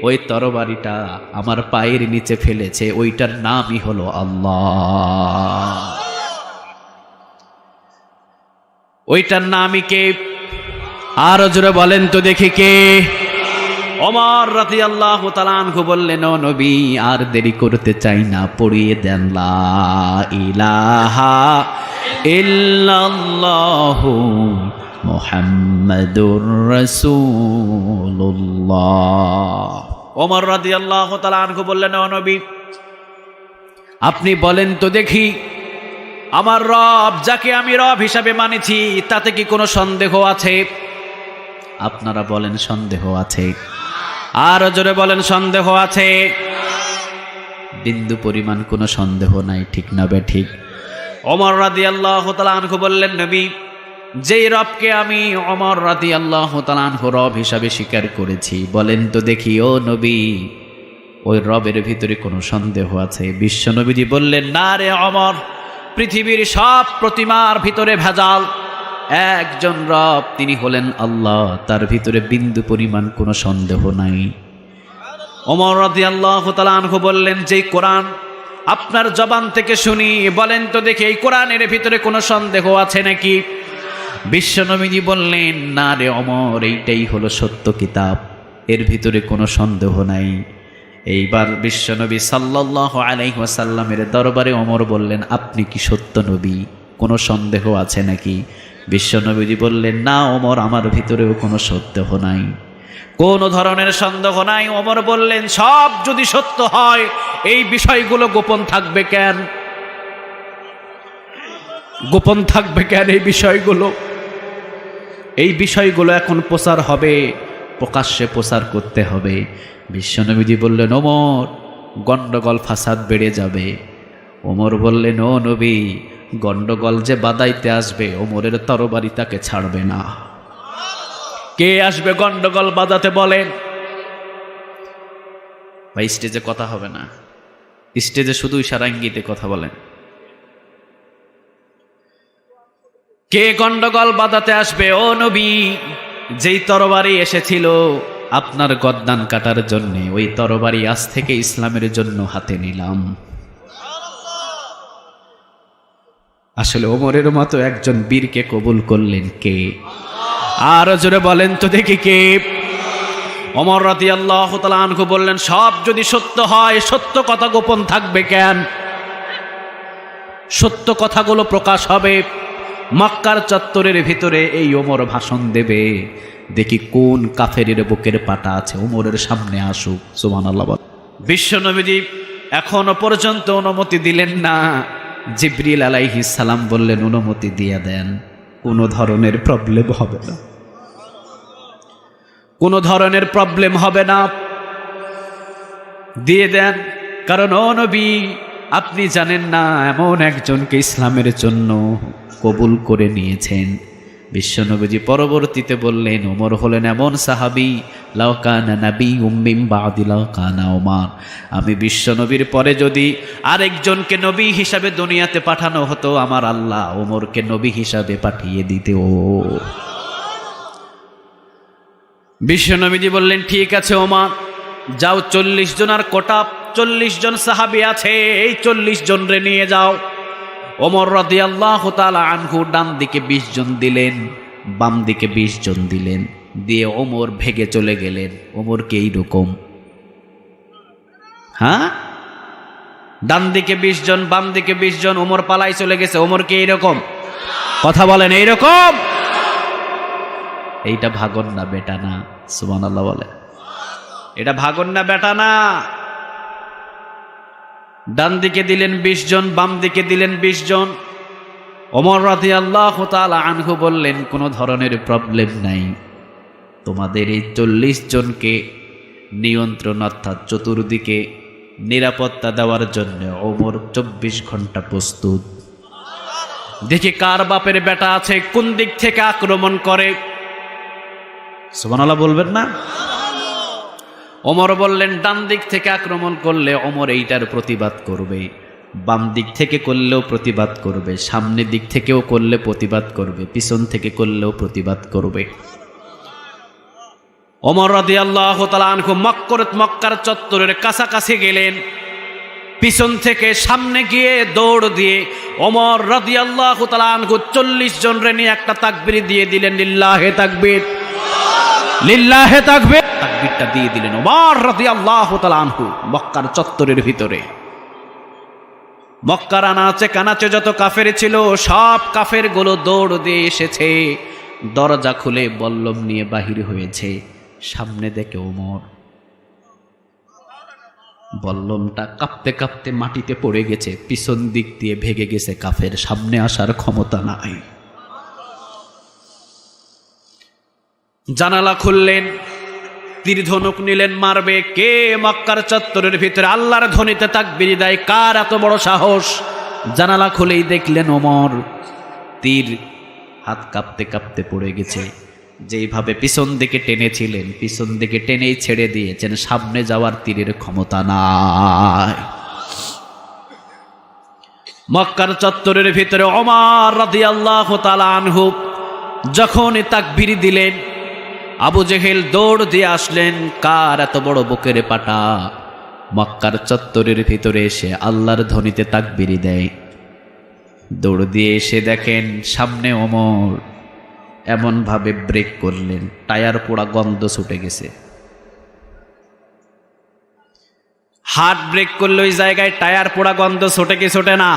ওই তরবারিটা আমার পায়ের নিচে ফেলেছে, ওইটার নামই হলো আল্লাহ। ওইটার নামই কে? আরো জোরে বলেন তো দেখি কে? ওমর রাদিয়াল্লাহু তাআলা আনহু বললেন, ও নবী, আর দেরি করতে চাই না, পড়িয়ে দেন লা ইলাহা ইল্লাল্লাহু মুহাম্মাদুর রাসূলুল্লাহ। ওমর রাদিয়াল্লাহু তাআলা আনহু বললেন, ও নবী, আপনি বলেন তো দেখি, আমার রব, যাকে আমি রব হিসাবে মানেছি, তাতে কি কোনো সন্দেহ আছে? আপনারা বলেন সন্দেহ আছে। আর জোরে বলেন সন্দেহ আছে। বিন্দু পরিমাণ কোনো সন্দেহ নাই, ঠিক না বে ঠিক? ওমর রাদিয়াল্লাহু তাআলা আনহু বললেন, নবী, যেই রবকে আমি ওমর রাদিয়াল্লাহু তাআলা আনহু রব হিসাবে স্বীকার করেছি, বলেন তো দেখি ও নবী, ওই রবের ভিতরে কোনো সন্দেহ আছে? বিশ্বনবীজি বললেন, না রে ওমর, পৃথিবীর সব প্রতিমার ভিতরে ভেজাল, একজন রব, তিনি হলেন আল্লাহ, তার ভিতরে বিন্দু পরিমাণ কোনো সন্দেহ নাই। ওমর রাদিয়াল্লাহু তাআলা আনহু বললেন, যেই কোরআন আপনার জবান থেকে শুনি, বলেন তো দেখি এই কোরআনের ভিতরে কোনো সন্দেহ আছে নাকি? বিশ্বনবীজি বললেন, না রে ওমর, এইটাই হলো সত্য কিতাব, এর ভিতরে কোনো সন্দেহ নাই। এইবার বিশ্বনবী সাল্লাল্লাহু আলাইহি ওয়াসাল্লামের দরবারে ওমর বললেন, আপনি কি সত্য নবী? কোনো সন্দেহ আছে নাকি? বিশ্বনবীজি বললেন, না ওমর, আমার ভিতরেও কোনো সন্দেহ নাই, কোনো ধরনের সন্দেহ নাই। ওমর বললেন, সব যদি সত্য হয়, এই বিষয়গুলো গোপন থাকবে কেন? গোপন থাকবে কেন এই বিষয়গুলো? এই বিষয়গুলো এখন প্রচার হবে, প্রকাশ্যে প্রচার করতে হবে। বিশ্বনবীজি বললেন, ওমর, গন্ডগোল ফাসাদ বেড়ে যাবে। ওমর বললেন, ও নবী, গন্ডগোল যে বাদাইতে আসবে, ওমরের তরবারি তাকে ছাড়বে না। কে আসবে গন্ডগোল বাজাতে বলেন? ভাই, স্টেজে কথা হবে না, স্টেজে শুধু ইশারা ইঙ্গিতে কথা বলেন। কে গন্ডগোল বাজাতে আসবে? ও নবী, যেই তরবারি এসেছিল আপনার গদ্দান কাটার জন্য, ওই তরবারি আজ থেকে ইসলামের জন্য হাতে নিলাম। আসলে ওমরের মতো একজন বীরকে কবুল করলেন কে? আর জোরে বলেন তো দেখি কে? ওমর রাদিয়াল্লাহু তাআলা আনহু বললেন, সব যদি সত্য হয়, সত্য কথা গোপন থাকবে কেন? সত্য কথাগুলো প্রকাশ হবে, মক্কার চত্বরের ভিতরে এই ওমর ভাষণ দেবে, দেখি কোন কাফেরের বুকের পাটা আছে, ওমরের সামনে আসুক। সুবহানাল্লাহ। বিশ্বনবীজি এখনো পর্যন্ত অনুমতি দিলেন না। জিবরিল আলাইহিস সালাম বললেন, অনুমতি দিয়ে দেন, কোনো ধরনের প্রবলেম হবে না, কোনো ধরনের প্রবলেম হবে না, দিয়ে দেন। কারণ ও নবী, আপনি জানেন না এমন একজনকে ইসলামের জন্য কবুল করে নিয়েছেন। বিশ্বনবীজি পরবর্তীতে বললেন, ওমর হলেন এমন সাহাবী, লাউ কানা নাবিয়্যুম মিন বা'দি লাউ কানা ওমর। আমি বিশ্বনবীর পরে যদি আরেকজনকে নবী হিসাবে দুনিয়াতে পাঠানো হতো, আমার আল্লাহ ওমরকে নবী হিসাবে পাঠিয়ে দিতে। ও বিশ্বনবীজি বললেন, ঠিক আছে ওমর, যাও 40 জনের কোটা, 40 জন সাহাবী আছে, এই 40 জন রে নিয়ে যাও। ওমর রাদিয়াল্লাহু তাআলা আনহু ডান দিকে 20 জন দিলেন, বাম দিকে 20 জন দিলেন, দিয়ে ওমর ভেগে চলে গেলেন। ওমরকে এইরকম, হ্যাঁ, ডান দিকে 20 জন, বাম দিকে 20 জন, ওমর পালাই চলে গেছে। ওমরকে এইরকম, কথা বলেন, এইরকম। এইটা ভাগন না বেটা না? সুবহানাল্লাহ বলে। এটা ভাগন না বেটা না? ডান দিকে দিলেন 20 জন, বাম দিকে দিলেন 20 জন। ওমর রাদিয়াল্লাহু তাআলা আনহু বললেন, কোনো ধরনের প্রবলেম নাই, তোমাদের এই 40 জনকে নিয়ন্ত্রণ অর্থাৎ চতুর্দিকে নিরাপত্তা দেওয়ার জন্য ওমর 24 ঘন্টা প্রস্তুত। দেখি কার বাপের বেটা আছে, কোন দিক থেকে আক্রমণ করে। সুবহানাল্লাহ বলবেন না? ওমর বললেন, ডান দিক থেকে আক্রমণ করলে ওমর এইটার প্রতিবাদ করবে, বাম দিক থেকে করলেও প্রতিবাদ করবে, সামনের দিক থেকেও করলে প্রতিবাদ করবে, পিছন থেকে করলেও প্রতিবাদ করবে। ওমর রাদিয়াল্লাহু তাআলা আনহু মক্কার চত্বরের কাছাকাছি গেলেন, পিছন থেকে সামনে গিয়ে দৌড় দিয়ে ওমর রাদিয়াল্লাহু তাআলা আনহু 40 জন রে নিয়ে একটা তাকবীর দিয়ে দিলেন, লিল্লাহে তাকবীর, লিল্লাহে তাকবীর। তাকবীরটা দিয়ে দিলেন ওমর রাদিয়াল্লাহু তাআলা আনহু মক্কার চত্বরের ভিতরে। মক্কার আনাচে কানাচে যত কাফের ছিল, সব কাফের গুলো দৌড় দিয়ে এসেছে, দরজা খুলে বল্লম নিয়ে বাহির হয়েছে। সামনে দেখে ওমর, বল্লমটা কাঁপতে কাঁপতে মাটিতে পড়ে গেছে, পিছন দিক দিয়ে ভেগে গেছে, কাফের সামনে আসার ক্ষমতা নাই। জানালা খুললেন, তীর ধনুক নিলেন, মারবে। কে মক্কার চত্বরের ভিতরে আল্লাহর ধ্বনিতে তাকবীর দেয়? কার এত বড় সাহস? জানালা খুলেই দেখলেন ওমর, তীর হাত কাঁপতে কাঁপতে পড়ে গেছে। যেইভাবে পিছন দিকে টেনেছিলেন, পিছন দিকে টেনেই ছেড়ে দিয়েছেন, সামনে যাওয়ার তীরের ক্ষমতা নাই। মক্কার চত্বরের ভিতরে ওমর রাদিয়াল্লাহু তাআলা আনহু যখনই তাকবীর দিলেন, আবু জেহেল দৌড় দিয়ে আসলেন। কার এত বড় বুকের পাটা? মক্কার চত্বরের ভিতরে এসে আল্লাহর ধ্বনিতে তাকবীর দেয়। দৌড় দিয়ে এসে দেখেন সামনে ওমর, এমন ভাবে ব্রেক করলেন, টায়ার পোড়া গন্ধ ছুটে গেছে। হার্ড ব্রেক করলে ওই জায়গায় টায়ার পোড়া গন্ধ ছোটে কি ছোটে না?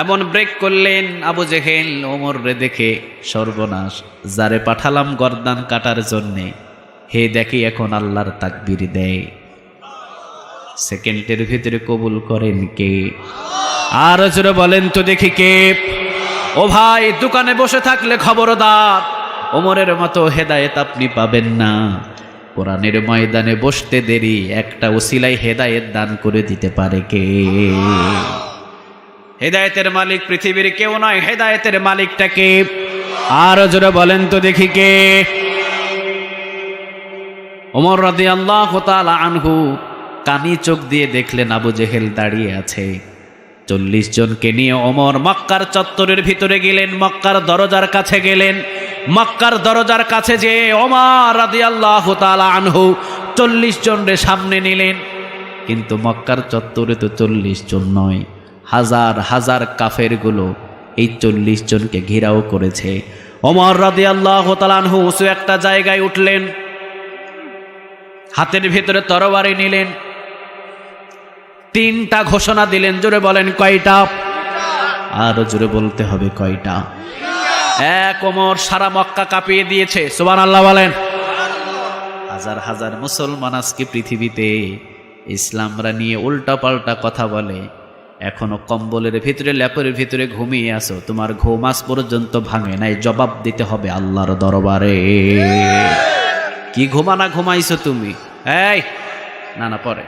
এমন ব্রেক করলেন, আবু জেহেল ওমর রে দেখে সর্বনাশ, যারে পাঠালাম গর্দান কাটার জন্যে, হে দেখি এখন আল্লাহর তাকবীর দেয়। সেকেন্ডের ভিতরে কবুল করেন কে? আর জোরে বলেন তো দেখি কে? ও ভাই, দোকানে বসে থাকলে খবরদার, ওমরের মতো হেদায়েত আপনি পাবেন না। কোরআনের ময়দানে বসতে দেরি, একটা ওসিলাই হেদায়েত দান করে দিতে পারে কে? হেদায়েতের মালিক পৃথিবীর কেউ নয়, হেদায়েতের মালিকটা কে? আর জোরে বলেন তো দেখি কে? ওমর রাদিয়াল্লাহু তাআলা আনহু কানি চোখ দিয়ে দেখলেন আবু জেহেল দাঁড়িয়ে আছে। 40 জনকে নিয়ে ওমর মক্কার চত্বরের ভিতরে গেলেন, মক্কার দরজার কাছে গেলেন। মক্কার দরজার কাছে যে ওমর রাদিয়াল্লাহু তাআলা আনহু 40 জনরে সামনে নিলেন, কিন্তু মক্কার চত্বরে তো 40 জন নয়, হাজার হাজার কাফেরগুলো এই 40 জনকে ঘেরাও করেছে। ওমর রাদিয়াল্লাহু তাআলা আনহু উঁচু একটা জায়গায় উঠলেন, হাতের ভিতরে তরবারি নিলেন, 3টা ঘোষণা দিলেন। জোরে বলেন কয়টা? আরো জোরে বলতে হবে কয়টা? এক ওমর সারা মক্কা কাঁপিয়ে দিয়েছে, সুবহানাল্লাহ বলেন। হাজার হাজার মুসলমান আজকে পৃথিবীতে ইসলামরা নিয়ে উল্টা পাল্টা কথা বলে। এখনো কম্বলের ভিতরে ল্যাপের ভিতরে ঘুমিয়ে আসো, তোমার ঘুম আজ পর্যন্ত ভাঙে নাই, জবাব দিতে হবে আল্লাহর দরবারে। কি ঘুমানা ঘুমাইছো তুমি? এই না না পরে,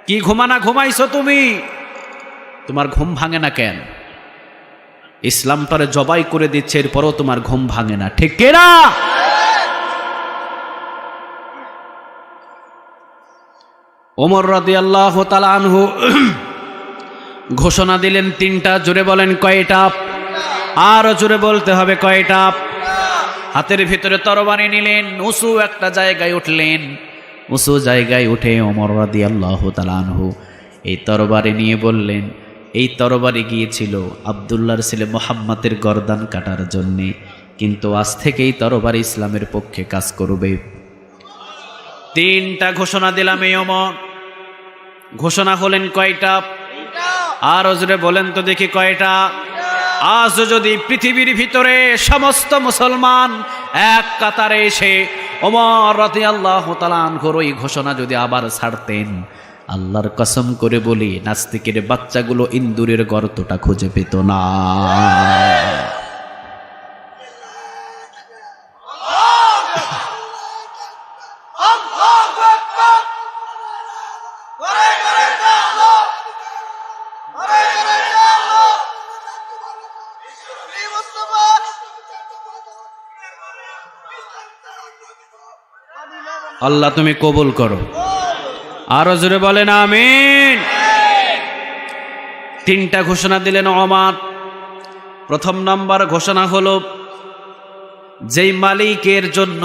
কি ঘুমানা ঘুমাইছো তুমি? তোমার ঘুম ভাঙে না কেন? ইসলামটারে জবাই করে দিচ্ছে, এরপরও তোমার ঘুম ভাঙে না, ঠিক কিনা? ওমর রাদিয়াল্লাহু তাআলা আনহু ঘোষণা দিলেন তিনটা, জোরে বলেন কয়টা? আরো জোরে বলতে হবে কয়টা? হাতের ভিতরে তরবারি নিলেন, উঁচু একটা জায়গায় উঠলেন। উঁচু জায়গায় উঠে ওমর রাদিয়াল্লাহু তাআলা আনহু এই তরবারি নিয়ে বললেন, এই তরবারি গিয়েছিল আব্দুল্লাহর ছেলে মুহাম্মাদের গর্দান কাটার জন্যে, কিন্তু আজ থেকে এই তরবারি ইসলামের পক্ষে কাজ করবে। তিনটা ঘোষণা দিলাম এই ওমর। ঘোষণা হলেন কয়টা? আরো জোরে বলেন তো দেখি কয়টা? আজ যদি পৃথিবীর ভিতরে সমস্ত মুসলমান এক কাতারে এসে ওমর রাদিয়াল্লাহু তাআলা আনহুর ওই ঘোষণা যদি আবার ছাড়তেন, আল্লাহর কসম করে বলি নাস্তিকের বাচ্চাগুলো ইন্দুরের গর্তটা খুঁজে পেত না। আল্লাহ তুমি কবুল করো, আরো জোরে বলেন আমিন। তিনটা ঘোষণা দিলেন ওমর। প্রথম নাম্বার ঘোষণা হলো, যেই মালিকের জন্য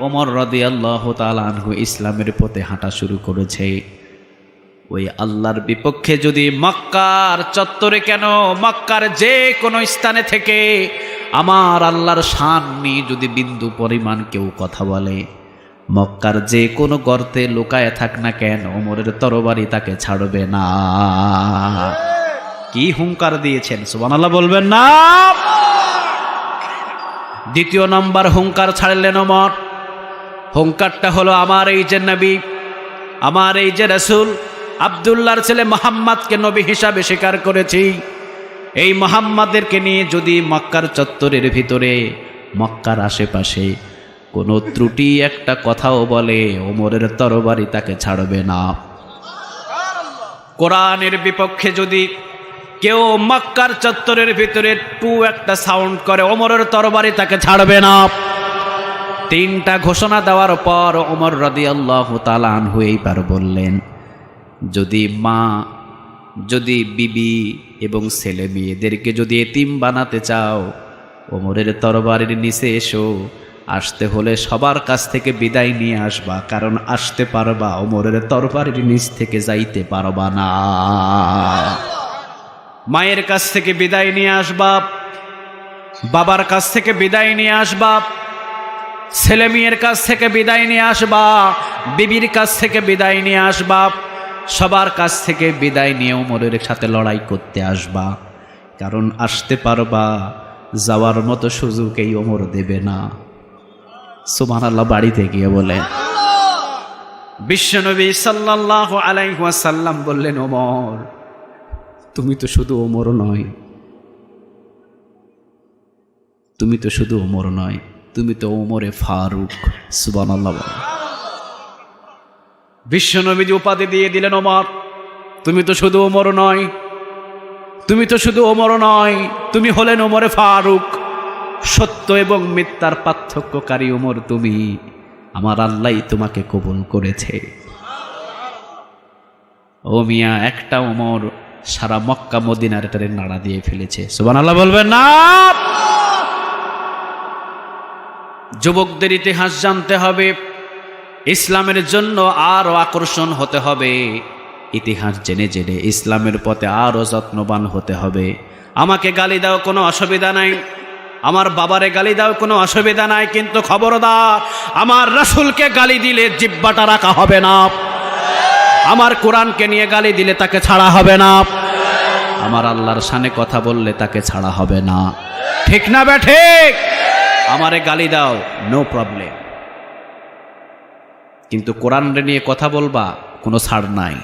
ওমর রাদিয়াল্লাহু তাআলা আনহু ইসলামের পথে হাঁটা শুরু করেছে, ওই আল্লাহর বিপক্ষে যদি মক্কার চত্বরে কেন, মক্কার যে কোনো স্থানে থেকে আমার আল্লাহর শান নিয়ে যদি বিন্দু পরিমাণ কেউ কথা বলে, মক্কার যে কোনো গর্তে লুকায় থাক না কেন, ওমরের তরবারি তাকে ছাড়বে না। কি হুঙ্কার দিয়েছেন, সুবহানাল্লাহ বলবেন না? দ্বিতীয় নাম্বার হুঙ্কার ছাড়লেন ওমর। হুঙ্কারটা হলো, আমার এই যে নবী, আমার এই যে রাসূল আব্দুল্লাহর ছেলে মুহাম্মদকে নবী হিসাবে স্বীকার করেছি, এই মুহাম্মাদেরকে নিয়ে যদি মক্কার চত্বরের ভিতরে, মক্কার আশেপাশে কোনো ত্রুটি একটা কথাও বলে, ওমরের তরবারি তাকে ছাড়বে না। কোরআনের বিপক্ষে যদি কেউ মক্কার চত্বরের ভিতরে একটা সাউন্ড করে, ওমরের তরবারি তাকে ছাড়বে না। তিনটা ঘোষণা দেওয়ার পর ওমর রাদিয়াল্লাহু তাআলা আনহু এইবার বললেন, যদি মা, যদি বিবি এবং ছেলে মেয়েদেরকে যদি এতিম বানাতে চাও, ওমরের তরবারির নিচে এসো। আসতে হলে সবার কাছ থেকে বিদায় নিয়ে আসবা, কারণ আসতে পারবা, ওমরের তরবারির নিচ থেকে যাইতে পারবা না। মায়ের কাছ থেকে বিদায় নিয়ে আসবা, বাবার কাছ থেকে বিদায় নিয়ে আসবা, ছেলে মেয়ের কাছ থেকে বিদায় নিয়ে আসবা, বিবির কাছ থেকে বিদায় নিয়ে আসবা, সবার কাছ থেকে বিদায় নিয়ে ওমরের সাথে লড়াই করতে আসবা, কারণ আসতে পারবা, যাওয়ার মতো সুযোগ এই ওমর দেবে না। সুবহানাল্লাহ বাড়িতে গিয়ে বলে। বিশ্বনবী সাল্লাল্লাহু আলাইহি ওয়াসাল্লাম বললেন, ওমর তুমি তো শুধু ওমর নয়, তুমি তো শুধু ওমর নয়, তুমি তো ওমরে ফারুক। সুবহানাল্লাহ। বিশ্বনবী উপাধি দিয়ে দিলেন, ওমর তুমি তো শুধু ওমর নয়, তুমি তো শুধু ওমর নয়, তুমি হলেন ওমরে ফারুক। সত্য এবং মিথ্যার পার্থক্যকারী ওমর তুমি, আমার আল্লাহ তোমাকে কবুল করেছে। ও মিয়া, একটা ওমর সারা মক্কা মদিনার এটারে নাড়া দিয়ে ফেলেছে। সুবহানাল্লাহ বলবেন না? যুবকদের ইতিহাস জানতে হবে, ইসলামের জন্য আরো আকর্ষণ হতে হবে, ইতিহাস জেনে জেনে ইসলামের পথে আরো যত্নবান হতে হবে। আমাকে গালি দাও কোনো অসুবিধা নাই, আমার বাবারে গালি দাও কোনো অসুবিধা নাই, কিন্তু খবরদার আমার রাসূলকে গালি দিলে জিহ্বাটা রাখা হবে না, আমার কোরআনকে নিয়ে গালি দিলে তাকে ছাড়া হবে না, আমার আল্লাহর শানে কথা বললে তাকে ছাড়া হবে না। ঠিক না বে ঠিক? আমারে গালি দাও, নো প্রবলেম, কিন্তু কোরআন রে নিয়ে কথা বলবা, কোনো ছাড় নাই।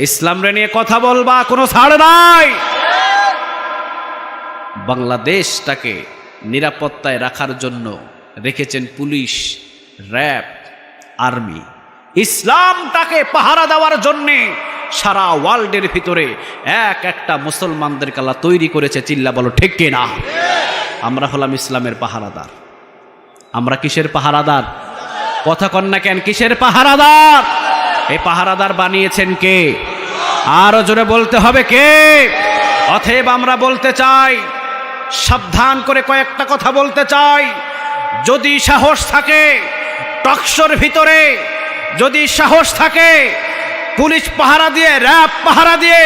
ইসলাম রে নিয়ে কথা বলবা, কোনো ছাড় নাই। বাংলাদেশটাকে নিরাপত্তায় রাখার জন্য রেখেছেন পুলিশ, র্যাব, আর্মি। ইসলামটাকে পাহারা দেওয়ার জন্যে সারা ওয়ার্ল্ডের ভিতরে এক একটা মুসলমানদেরকে আল্লাহ তৈরি করেছে। চিল্লা বলো ঠিক কিনা? আমরা হলাম ইসলামের পাহারাদার। আমরা কিসের পাহারাদার? কথা কন না কেন? কিসের পাহারাদার? এই পাহারাদার বানিয়েছেন কে? আরো জোরে বলতে হবে কে? অতএব আমরা বলতে চাই, সাবধান করে কয়েকটা কথা বলতে চাই। যদি সাহস থাকে টকশোর ভিতরে, যদি সাহস থাকে পুলিশ পাহারা দিয়ে, র্যাব পাহারা দিয়ে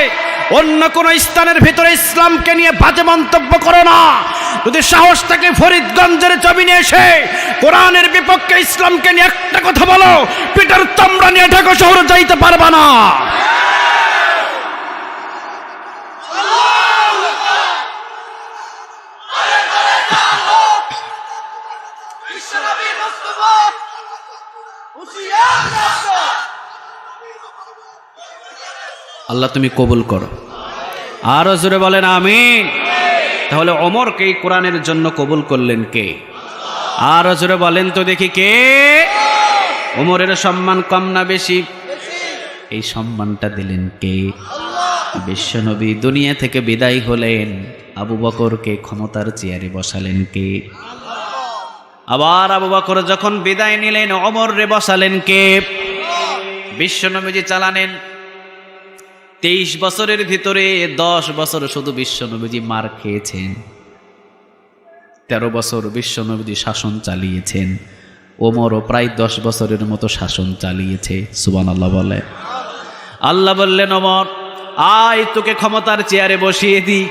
অন্য কোন স্থানের ভিতরে ইসলামকে নিয়ে বাজে মন্তব্য করো না। যদি সাহস থাকে ফরিদগঞ্জের জমিনে এসে কোরআনের বিপক্ষে ইসলামকে নিয়ে একটা কথা বলো, পিটার চামড়া নিয়ে ঢাকা শহরে যাইতে পারবা না। আল্লাহ তুমি কবুল করো। আরো জোরে বলেন আমিন। তাহলে ওমরকে এই কোরআনের জন্য কবুল করলেন কে? আরো জোরে বলেন তো দেখি কে? ওমরের সম্মান কম না বেশি? এই সম্মানটা দিলেন কে? বিশ্বনবী দুনিয়া থেকে বিদায় হলেন, আবু বকরকে ক্ষমতার চেয়ারে বসালেন কে? আবার আবু বকর যখন বিদায় নিলেন, ওমর রে বসালেন কে? বিশ্বনবীজি চালানেন 23 বছরের ভিতরে 10 বছর শুধু বিশ্বনবীজি মার খেয়েছেন, 13 বছর বিশ্বনবীজি শাসন চালিয়েছেন। ওমরও প্রায় 10 বছরের মতো শাসন চালিয়েছে। সুবহানাল্লাহ বলে। আল্লাহ বললেন, ওমর আয় তোকে ক্ষমতার চেয়ারে বসিয়ে দি।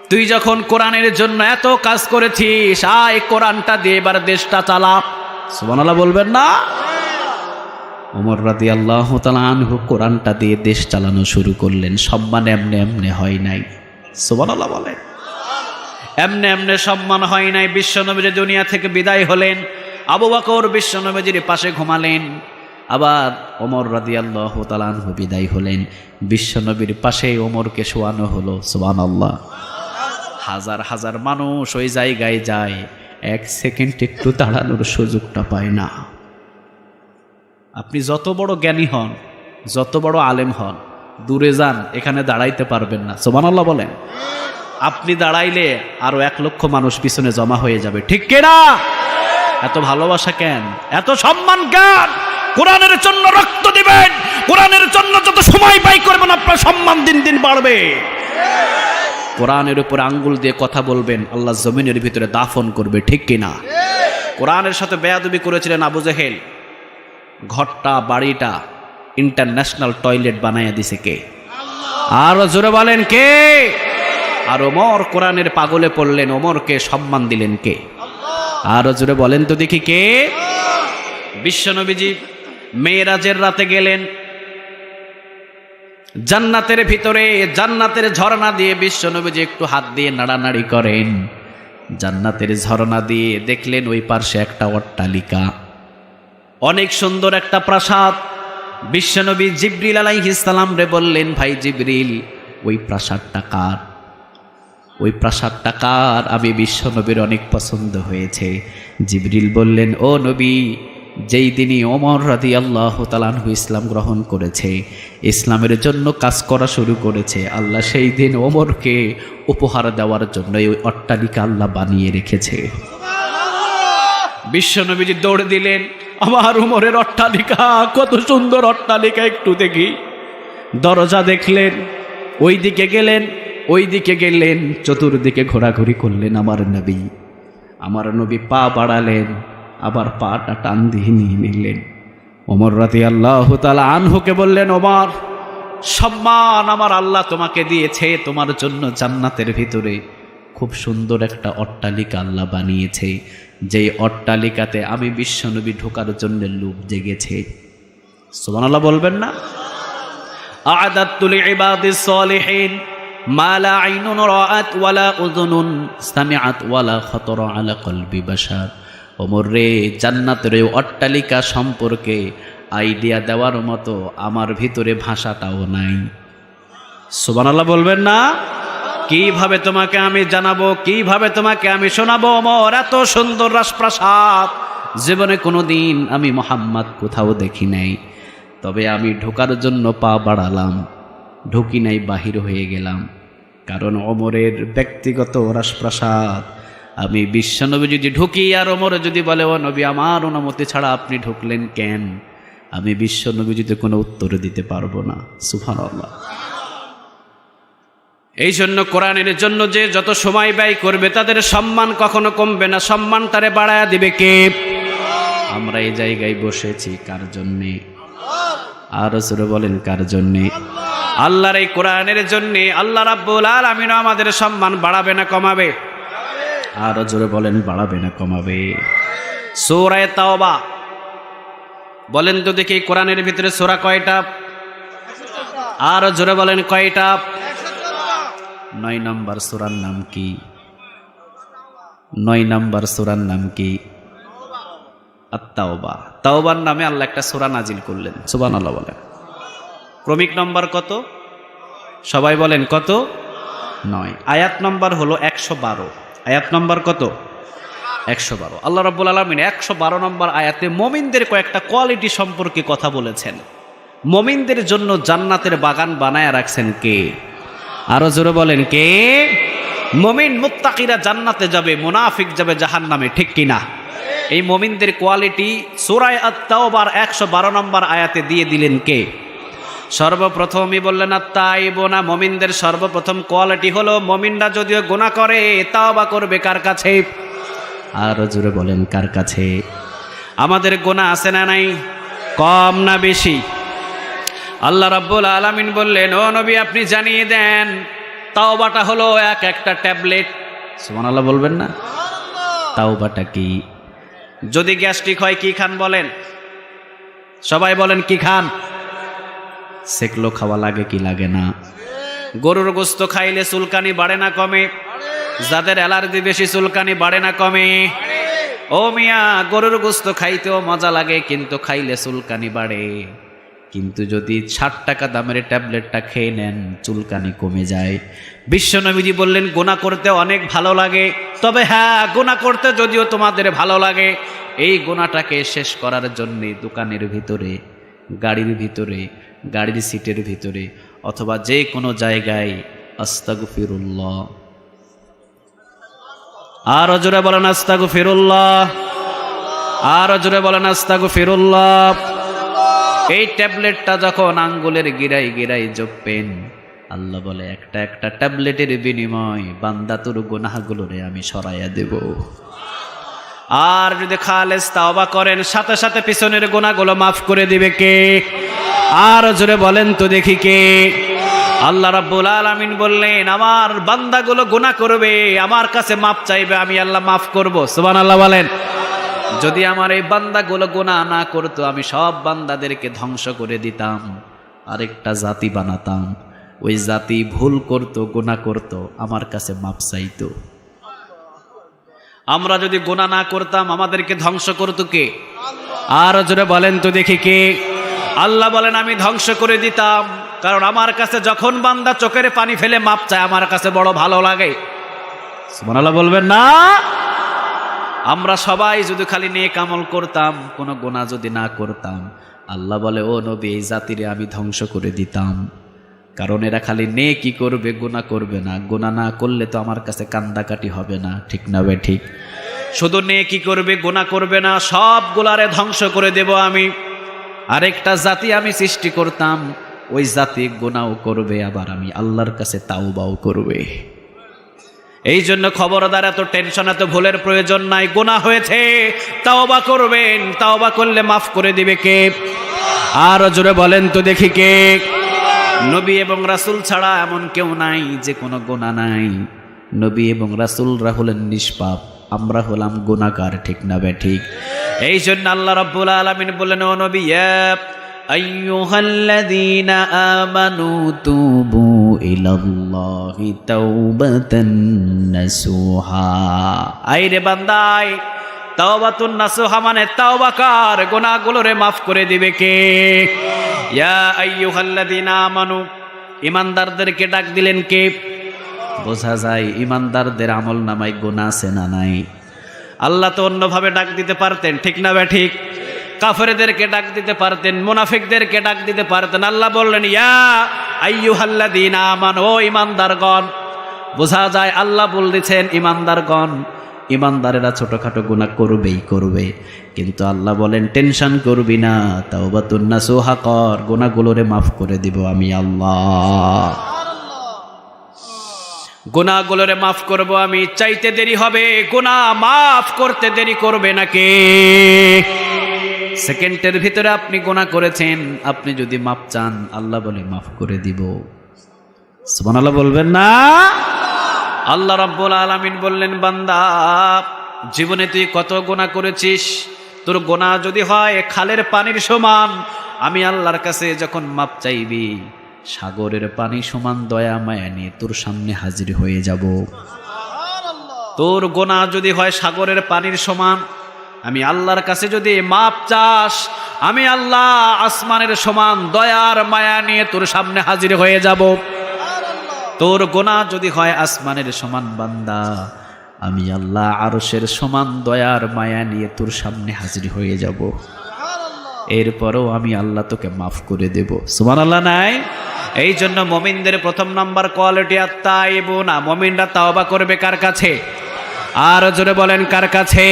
তুই যখন কোরআনের জন্য এত কাজ করেছিস, আয় কোরআনটা দিয়ে এবার দেশটা চালা। সুবহানাল্লাহ বলবেন না? ওমর রাদিয়াল্লাহু তাআলা আনহু কোরআনটা দিয়ে দেশ চালানো শুরু করলেন। সম্মান এমনে এমনে হয় নাই। সুবহানাল্লাহ বলেন। এমনে এমনে সম্মান হয় নাই। বিশ্বনবী দুনিয়া থেকে বিদায় হলেন, আবু বকর বিশ্বনবীর পাশে ঘুমালেন। আবার ওমর রাদিয়াল্লাহু তাআলা আনহু বিদায় হলেন, বিশ্বনবীর পাশে ওমরকে শোয়ানো হলো। সুবহানাল্লাহ। হাজার হাজার মানুষ ওই জায়গায় যায়, 1 সেকেন্ড একটু দাঁড়ানোর সুযোগটা পায় না। আপনি যত বড় জ্ঞানী হন, যত বড় আলেম হন, দূরে যান, এখানে দাঁড়াইতে পারবেন না। সুবহানাল্লাহ বলেন। আপনি দাঁড়াইলে আরো 1 লক্ষ মানুষ পিছনে জমা হয়ে যাবে। ঠিক কিনা? এত ভালোবাসা কেন? এত সম্মান কেন? কোরআনের জন্য রক্ত দিবেন, কোরআনের জন্য যত সময় ব্যয় করবেন আপনার সম্মান দিন দিন বাড়বে। কোরআনের উপর আঙ্গুল দিয়ে কথা বলবেন, আল্লাহ জমিনের ভিতরে দাফন করবে। ঠিক কিনা? কোরআনের সাথে বেয়াদবি করেছিলেন আবু জেহেল, ঘরটা বাড়িটা ইন্টারন্যাশনাল টয়লেট বানাইয়া দিছে কে? আরো জোরে বলেন কে? আর ওমর কোরআনের পাগলে পড়লেন, ওমরকে সম্মান দিলেন কে? আরো জোরে বলেন তো দেখি কে? বিশ্বনবীজি মেরাজের রাতে গেলেন, জান্নাতের ভিতরে জান্নাতের ঝর্ণা দিয়ে বিশ্বনবীজি একটু হাত দিয়ে নাড়ানাড়ি করেন। জান্নাতের ঝর্ণা দিয়ে দেখলেন ওই পাশে একটা অট্টালিকা, অনেক সুন্দর একটা প্রাসাদ। বিশ্বনবী জিবরিল আলাইহিস সালাম রে বললেন, ভাই জিবরিল, ওই প্রাসাদটা কার? ওই প্রাসাদটা কার? আমি বিশ্বনবীর অনেক পছন্দ হয়েছে। জিবরিল বললেন, ও নবী, যেই দিনই ওমর রাদিয়াল্লাহু তাআলা আনহু ইসলাম গ্রহণ করেছে, ইসলামের জন্য কাজ করা শুরু করেছে, আল্লাহ সেই দিন ওমরকে উপহার দেওয়ার জন্য এই অট্টালিকা আল্লাহ বানিয়ে রেখেছে। বিশ্বনবীজি দৌড় দিলেন, আমার উমরের অট্টালিকা, কত সুন্দর অট্টালিকা, একটু দেখি। দরজা দেখলেন, ওই দিকে গেলেন, ওই দিকে গেলেন, চতুর্দিকে ঘোরাঘুরি করলেন। আমার নবী পা বাড়ালেন, আবার পাটা টান দিয়ে নিয়ে নিলেন। ওমর রাদিয়াল্লাহু তাআলা আনহুকে বললেন, ওমর, সম্মান আমার আল্লাহ তোমাকে দিয়েছে, তোমার জন্য জান্নাতের ভিতরে খুব সুন্দর একটা অট্টালিকা আল্লাহ বানিয়েছে, যেই অট্টালিকাতে আমি বিশ্বনবী ঢোকার জন্য লোভ জেগেছে। সুবহানাল্লাহ বলবেন না? আ'দাদতু লিইবাদিস সালিহিন মা লা আইনুন রাআত ওয়ালা উযুনুন সামিআত ওয়ালা খাতারা আলা কলবি বাশার। ওমর রে, জান্নাতের অট্টালিকা সম্পর্কে আইডিয়া দেওয়ার মতো আমার ভিতরে ভাষাটাও নাই। সুবহানাল্লাহ বলবেন না? কিভাবে তোমাকে আমি জানাবো, কিভাবে তোমাকে আমি শোনাবো? ওমর, এত সুন্দর রাজপ্রাসাদ জীবনে কোনোদিন আমি মুহাম্মদ কোথাও দেখি নাই। তবে আমি ঢোকার জন্য পা বাড়ালাম, ঢুকি নাই, বাহির হয়ে গেলাম। কারণ ওমরের ব্যক্তিগত রাজপ্রাসাদ। আমি বিশ্বনবী যদি ঢুকি আর ওমর যদি বলে ও নবী আমার অনুমতি ছাড়া আপনি ঢুকলেন কেন, আমি বিশ্বনবী যদি কোনো উত্তর দিতে পারবো না। সুবহানাল্লাহ। এই জন্য কোরআনের জন্য যে যত সময় ব্যয় করবে তাদের সম্মান কখনো কমবে না, সম্মান তারে বাড়ায়া দিবে কে? আমরা এই জায়গায় বসেছি কার জন্যে? আরো জোরে বলেন কার জন্যে? আল্লাহর এই কোরআনের জন্যে। আল্লাহ রাব্বুল আলামিন আমাদের সম্মান বাড়াবে না কমাবে? আরো জোরে বলেন বাড়াবে না কমাবে? সূরা তাওবা বলেন তো দেখি, কোরআনের ভিতরে সূরা কয়টা? আরো জোরে বলেন কয়টা? 9 নম্বর সূরার নাম কি? 9 নম্বর সূরার নাম কি? আত-তাওবা। তাওবার নামে আল্লাহ একটা সূরা নাজিল করলেন। সুবহানাল্লাহ বলেন। ক্রমিক নম্বর কত? সবাই বলেন কত? 9। আয়াত নম্বর হলো 112। আয়াত নম্বর কত? 112। আল্লাহ রাব্বুল আলামিন 112 নম্বর আয়াতে মুমিনদের কয়েকটা কোয়ালিটি সম্পর্কে কথা বলেছেন। মুমিনদের জন্য জান্নাতের বাগান বানায়া রাখছেন কে? আরো জোরে বলেন কে? মুমিন মুত্তাকিরা জান্নাতে যাবে, মুনাফিক যাবে জাহান্নামে, ঠিক কিনা? এই মুমিনদের কোয়ালিটি সূরা আত-তাওবার 112 নম্বর আয়াতে দিয়ে দিলেন কে? সর্বপ্রথমই বললেন আত-তাইবুনা। মুমিনদের সর্বপ্রথম কোয়ালিটি হলো মুমিনরা যদিও গুনাহ করে তাওবা করবে কার কাছে? আরো জোরে বলেন কার কাছে? আমাদের গুনাহ আছে না নাই? কম না বেশি? আল্লাহ রাব্বুল আলামিন বললেন ও নবী আপনি জানিয়ে দেন তাওবাটা হলো এক একটা ট্যাবলেট। সুবহানাল্লাহ বলবেন না? তাওবাটা কি? যদি গ্যাস্ট্রিক হয় কি খান বলেন? সবাই বলেন কি খান? সেকলো খাওয়া লাগে কি লাগে না? গরুর গোশত খাইলে চুলকানি বাড়ে না কমে? যাদের অ্যালার্জি বেশি চুলকানি বাড়ে না কমে? ও মিয়া, গরুর গোশত খাইতেও মজা লাগে কিন্তু খাইলে চুলকানি বাড়ে। কিন্তু যদি 60 টাকা দামের ট্যাবলেটটা খেয়ে নেন চুলকানি কমে যায়। বিশ্বনবীজি বললেন গুনাহ করতে অনেক ভালো লাগে, তবে হ্যাঁ গুনাহ করতে যদিও তোমাদের ভালো লাগে, এই গুনাহটাকে শেষ করার জন্যে দোকানের ভিতরে, গাড়ির ভিতরে, গাড়ির সিটের ভিতরে অথবা যে কোনো জায়গায় আস্তাগফিরুল্লাহ। আরো জোরে বলেন আস্তাগফিরুল্লাহ। আরো জোরে বলেন আস্তাগফিরুল্লাহ। এই ট্যাবলেটটা যখন আঙ্গুলের গিরাই গিরাই জপেন, আল্লাহ বলে একটা একটা ট্যাবলেটের বিনিময় বান্দা তোর গুনাহগুলোরে আমি সরাইয়া দেব। আর যদি খালেস তাওবা করেন সাথে সাথে পিছনের গুনাহগুলো মাফ করে দিবে কে? আর জোরে বলেন তো দেখি কে? আল্লাহ রাব্বুল আলামিন বললেন আমার বান্দাগুলো গুনাহ করবে, আমার কাছে মাফ চাইবে, আমি আল্লাহ মাফ করব। সুবহানাল্লাহ বলেন। যদি আমার এই বান্দাগুলো গুনাহ না করতো আমি সব বান্দাদেরকে ধ্বংস করে দিতাম, আরেকটা জাতি বানাতাম। ওই জাতি ভুল করতো, গুনাহ করতো, আমার কাছে মাপ চাইতো। আমরা যদি গুনাহ না করতাম আমাদেরকে ধ্বংস করতো কে? আর জোরে বলেন তো দেখি কে? আল্লাহ বলেন আমি ধ্বংস করে দিতাম, কারণ আমার কাছে যখন বান্দা চোখের পানি ফেলে মাপ চায় আমার কাছে বড় ভালো লাগে। সুবহানাল্লাহ বলবেন না? আমরা সবাই যদি খালি নেক আমল করতাম, কোনো গুনাহ যদি না করতাম, আল্লাহ বলে ও নবী এই জাতিরে আমি ধ্বংস করে দিতাম। কারণ এরা খালি নেকি করবে, গুনাহ করবে না। গুনাহ না করলে তো আমার কাছে কান্দাকাটি হবে না, ঠিক না বে ঠিক? শুধু নেকি করবে, গুনাহ করবে না, সবগুলারে ধ্বংস করে দেব আমি। আরেকটা জাতি আমি সৃষ্টি করতাম, ওই জাতি গুনাহও করবে, আবার আমি আল্লাহর কাছে তাওবাও করবে। এই জন্য খবরদার, এত টেনশন, এত ভুলের প্রয়োজন নাই। গুনাহ হয়েছে তাওবা করবেন, তাওবা করলে মাফ করে দিবে কে? আর জোরে বলেন তো দেখি কে? নবী এবং রাসূল ছাড়া এমন কেউ নাই যে কোনো গুনাহ নাই। নবী এবং রাসূলরা হলেন নিষ্পাপ, আমরা হলাম গুনাহগার, ঠিক না বে ঠিক? এই জন্য আল্লাহ রাব্বুল আলামিন বললেন ও নবী আইয়ুহাল্লাযীনা আমানু তুবু ইলাল্লাহি তাওবাতান নাসুহা। আইরে বান্দাই, তাওবাতুন নাসুহা মানে তাওবা কর, গুনাহগুলোরে মাফ করে দিবে কে? ইয়া আইয়ুহাল্লাযীনা আমানু, ইমানদারদেরকে ডাক দিলেন কে? বোঝা যায় ইমানদারদের আমল নামায় গুনাহ আছে না নাই? আল্লাহ তো অন্যভাবে ডাক দিতে পারতেন, ঠিক না বে ঠিক? কাফেরদেরকে ডাক দিতে পারতেন, মুনাফিকদেরকে ডাক দিতে পারতেন। আল্লাহ বললেন ইয়া আইয়ুহাল্লাযীনা আমানু, ও ইমানদারগণ। বোঝা যায় আল্লাহ বলছেন ইমানদারগণ। ইমানদারেরা ছোটখাটো গুনাহ করবেই করবে, কিন্তু আল্লাহ বলেন টেনশন করবি না, তাওবাতুন নাসুহা কর, গুনাহগুলোরে মাফ করে দিব আমি আল্লাহ। গুনাহগুলোরে মাফ করব আমি। চাইতে দেরি হবে, গুনাহ মাফ করতে দেরি করবে না কে? সেকেন্ডের ভিতরে আপনি গুনাহ করেছেন, আপনি যদি মাফ চান আল্লাহ বলে মাফ করে দিব। সুবহানাল্লাহ বলবেন না? আল্লাহ রাব্বুল আলামিন বললেন বান্দা, জীবনে তুই কত গুনাহ করেছিস, তোর গুনাহ যদি হয় খালের পানির সমান, আমি আল্লাহর কাছে যখন মাপ চাইবি সাগরের পানি সমান দয়া মায়া নিয়ে তোর সামনে হাজির হয়ে যাব। তোর গুনাহ যদি হয় সাগরের পানির সমান, আমি আল্লাহর কাছে যদি মাপ চাস, আমি আল্লাহ আসমানের সমান দয়ার মায়া নিয়ে তোর সামনে হাজির হয়ে যাব। তোর গুনাহ যদি হয় আসমানের সমান বান্দা, আমি আল্লাহ আরশের সমান দয়ার মায়া নিয়ে তোর সামনে হাজির হয়ে যাব। এরপরও আমি আল্লাহ তোকে মাফ করে দেব। সুবহানাল্লাহ নাই? এই জন্য মুমিনদের প্রথম নাম্বার কোয়ালিটি আত-তাইবুনা। মুমিনরা তাওবা করবে কার কাছে? আর জোরে বলেন কার কাছে?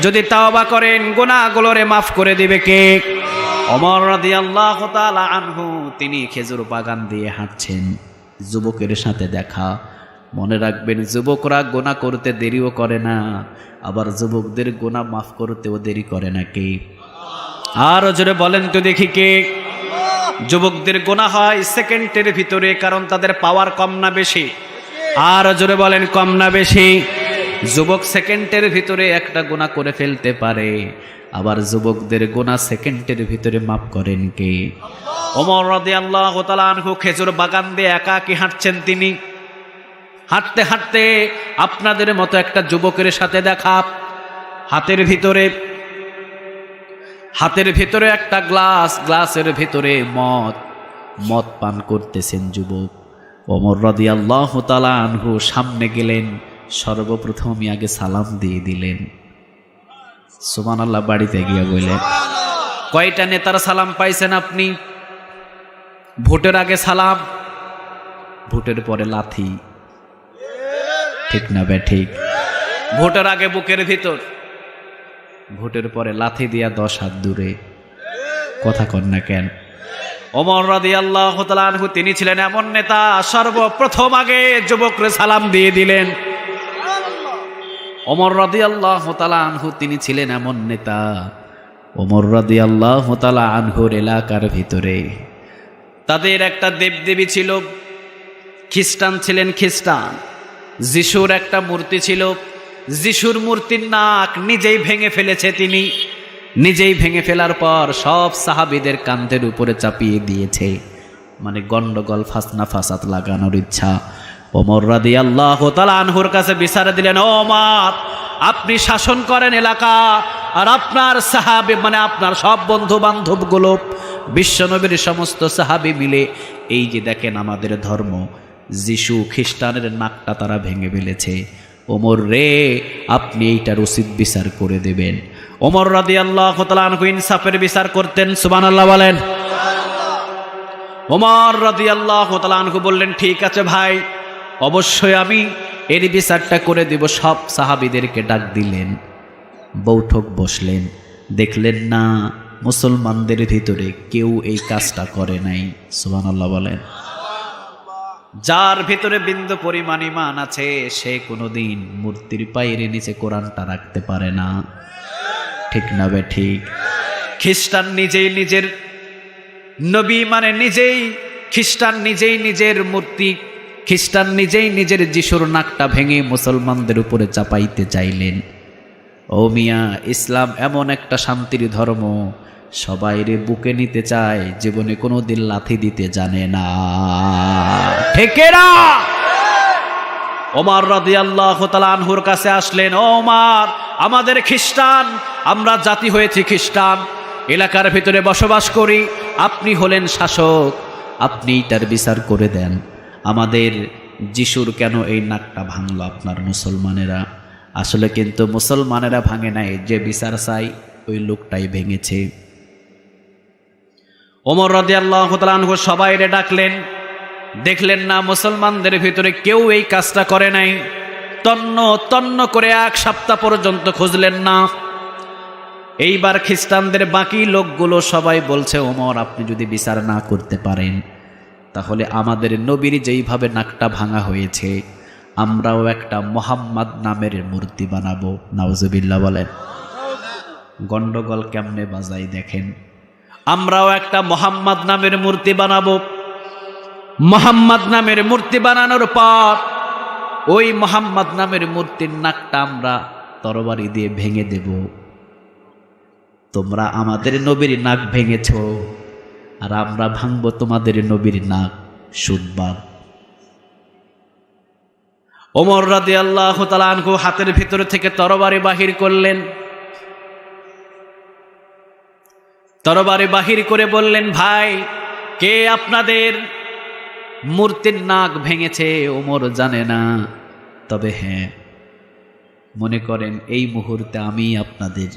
যদি তাওবা করেন গুনাহগুলোরে মাফ করে দিবে কে? ওমর রাদিয়াল্লাহু তাআলা আনহু, তিনি খেজুর বাগান দিয়ে হাঁটছেন, যুবকের সাথে দেখা। মনে রাখবেন যুবকরা গুনাহ করতে দেরিও করে না, আবার যুবকদের গুনাহ মাফ করতেও দেরি করে না কে? আর জোরে বলেন তো দেখি কে? যুবকদের গুনাহ হয় সেকেন্ডের ভিতরে, কারণ তাদের পাওয়ার কম না বেশি? আর জোরে বলেন কম না বেশি? যুবক সেকেন্ডের ভিতরে একটা গুনাহ করে ফেলতে পারে, আবার যুবকদের গুনাহ সেকেন্ডের ভিতরে মাফ করেন কে? ওমর রাদিয়াল্লাহু তাআলা আনহু খেজুর বাগান দিয়ে একাকী হাঁটছেন। তিনি হাঁটতে হাঁটতে আপনাদের মতো একটা যুবকের সাথে দেখা। হাতের ভিতরে একটা গ্লাস, গ্লাসের ভিতরে মদ পান করতেছেন যুবক। ওমর রাদিয়াল্লাহু তাআলা আনহু সামনে গেলেন, সর্বপ্রথমই আগে সালাম দিয়ে দিলেন। সুবহানাল্লাহ। বাড়িতে গিয়ে বললেন কয়টা নেতার সালাম পাইছেন আপনি? ভোটের আগে সালাম, ভোটের পরে লাথি, ঠিক না বে ঠিক? ভোটের আগে বুকের ভিতর, ভোটের পরে লাথি দিয়া 10 হাত দূরে। কথা কন না কেন? ওমর রাদিয়াল্লাহু তাআলা আনহু তিনি ছিলেন এমন নেতা, সর্বপ্রথম আগে যুবকরে সালাম দিয়ে দিলেন। ওমর রাদিয়াল্লাহু তাআলা আনহু তিনি ছিলেন এমন নেতা, ওমর রাদিয়াল্লাহু তাআলা আনহুর এলাকার ভিতরে তাদের একটা দেবদেবী ছিল। খ্রিস্টান ছিলেন, খ্রিস্টান। যিশুর একটা মূর্তি ছিল, যিশুর মূর্তির নাক নিজেই ভেঙে ফেলেছে তিনি। নিজেই ভেঙে ফেলার পর সব সাহাবীদের কাঁধের উপরে চাপিয়ে দিয়েছে, মানে গন্ডগোল ফাসনা ফাসাদ লাগানোর ইচ্ছা। ওমর রাদিয়াল্লাহু তাআলা আনহুর কাছে বিচার দিলেন, ওমর আপনি শাসন করেন এলাকা, আর আপনার সাহাবী মানে আপনার সব বন্ধু বান্ধবগুলো, বিশ্বনবীর সমস্ত সাহাবী মিলে এই যে দেখেন আমাদের ধর্ম, যিশু খ্রিস্টানের নাকটা তারা ভেঙে ফেলেছে। ওমর রে, আপনি এইটার উচিত বিচার করে দেবেন। ওমর রাদিয়াল্লাহু তাআলা আনহু ইনসাফের বিচার করতেন। সুবহানাল্লাহ বলেন। ওমর রাদিয়াল্লাহু তাআলা আনহু বললেন ঠিক আছে ভাই, অবশ্যই আমি এর বিচারটা করে দেব। সব সাহাবীদেরকে ডাক দিলেন, বৈঠক বসলেন, দেখলেন না মুসলমানদের ভিতরে কেউ এই কাজটা করে নাই। সুবহানাল্লাহ বলেন। যার ভিতরে বিন্দু পরিমাণ ঈমান আছে সে কোনোদিন মূর্তির পায়ের নিচে কোরআনটা রাখতে পারে না, ঠিক না বে ঠিক? খ্রিস্টান নিজেই নিজের নবী মানে নিজেই, খ্রিস্টান নিজেই নিজের মূর্তি, খ্রিস্টান নিজেই নিজের যিশুর নাকটা ভেঙে মুসলমানদের উপরে চাপাইতে চাইলেন। ও মিয়া, ইসলাম এমন একটা শান্তির ধর্ম, সবাইরে বুকে নিতে চায়, জীবনে কোনো দিন লাথি দিতে জানে না। ঠিকেরা ওমর রাদিয়াল্লাহু তাআলা আনহুর কাছে আসলেন, ও ওমর, আমাদের খ্রিস্টান, আমরা জাতি হয়েছি খ্রিস্টান, এলাকার ভিতরে বসবাস করি, আপনি হলেন শাসক, আপনি তার বিচার করে দেন। আমাদের যিশুর কেন এই নাকটা ভাঙলো আপনার মুসলমানেরা? আসলে কিন্তু মুসলমানেরা ভাঙে নাই, যে বিচার চাই ওই লোকটাই ভেঙেছে। ওমর রাদিয়াল্লাহু তাআলা আনহু সবাইরে ডাকলেন, দেখলেন না মুসলমানদের ভিতরে কেউ এই কাজটা করে নাই। তন্ন তন্ন করে 1 সপ্তাহ পর্যন্ত খুঁজলেন না। এইবার খ্রিস্টানদের বাকি লোকগুলো সবাই বলছে, ওমর, আপনি যদি বিচার না করতে পারেন তাহলে আমাদের নবীর যেইভাবে নাকটা ভাঙা হয়েছে আমরাও একটা মোহাম্মদ নামের মূর্তি বানাবো। নাউজুবিল্লাহ বলেন। গন্ডগোল কেমনে বাজাই দেখেন। আমরাও একটা মোহাম্মদ নামের মূর্তি বানাবো। মোহাম্মদ নামের মূর্তি বানানোর পর ওই মোহাম্মদ নামের মূর্তির নাকটা আমরা তরবারি দিয়ে ভেঙে দেব। তোমরা আমাদের নবীর নাক ভেঙেছ, আর আমরা ভাঙবো তোমাদের নবীর নাক। শুনবার ওমর রাদিয়াল্লাহু তাআলা আনহু হাতের ভিতর থেকে তরবারি বাহির করলেন। তরবারি বাহির করে বললেন, ভাই, কে আপনাদের মূর্তির নাক ভেঙেছে? ওমর জানে না, তবে হ্যাঁ, মনে করেন এই মুহূর্তে আমি আপনাদের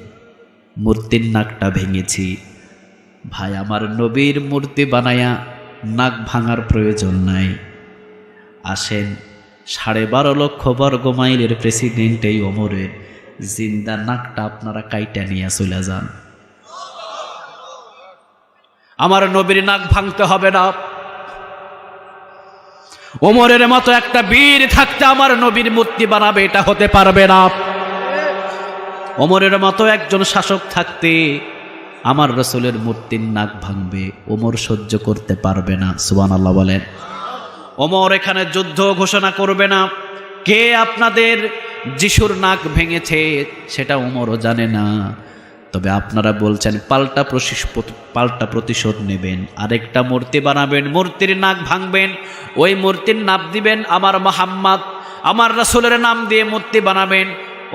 মূর্তির নাকটা ভেঙেছি। ভাই, আমার নবীর মূর্তি বানায়া নাক ভাঙার প্রয়োজন নাই। আসেন, 12.5 লক্ষ বর্গ মাইলের প্রেসিডেন্ট এই ওমরের জিন্দা নাকটা আপনারা কাইটা নিয়ে চলে যান। আমার নবীর নাক ভাঙতে হবে না। ওমরের মতো একটা বীর থাকতে আমার নবীর মূর্তি বানাবে এটা হতে পারবে না। ওমরের মতো একজন শাসক থাকতে আমার রাসূলের মূর্তির নাক ভাঙবে, ওমর সহ্য করতে পারবে না। সুবহানাল্লাহ বলেন। ওমর এখানে যুদ্ধ ঘোষণা করবে না। কে আপনাদের যিশুর নাক ভেঙেছে সেটা ওমরও জানে না। তবে আপনারা বলছেন পাল্টা প্রতিশোধ নেবেন, আরেকটা মূর্তি বানাবেন, মূর্তির নাক ভাঙবেন, ওই মূর্তির নাম দিবেন আমার মুহাম্মদ, আমার রাসূলের নাম দিয়ে মূর্তি বানাবেন।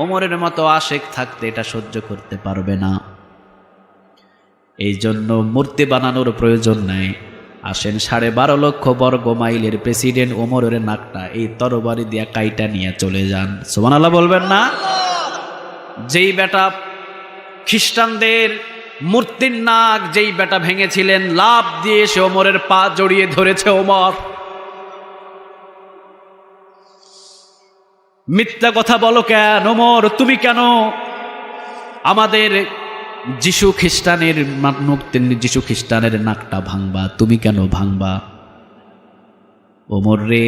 ওমরের মতো আশেক থাকতে এটা সহ্য করতে পারবে না। এই জন্য মূর্তি বানানোর প্রয়োজন নাই। আসেন, 12.5 লক্ষ বর্গ মাইলের প্রেসিডেন্ট ওমরের নাকটা এই তরবারি দিয়া কাইটা নিয়ে চলে যান। সুবহানাল্লাহ বলবেন না? যেই বেটা খ্রিস্টানদের মূর্তির নাক যেই বেটা ভেঙেছিলেন, লাফ দিয়ে সে ওমরের পা জড়িয়ে ধরেছে। ওমর, মিথ্যা কথা বলো কেন? ওমর, তুমি কেন আমাদের যিশু খ্রিস্টানের নাকটা ভাঙবা? তুমি কেন ভাঙবা? ওমর রে,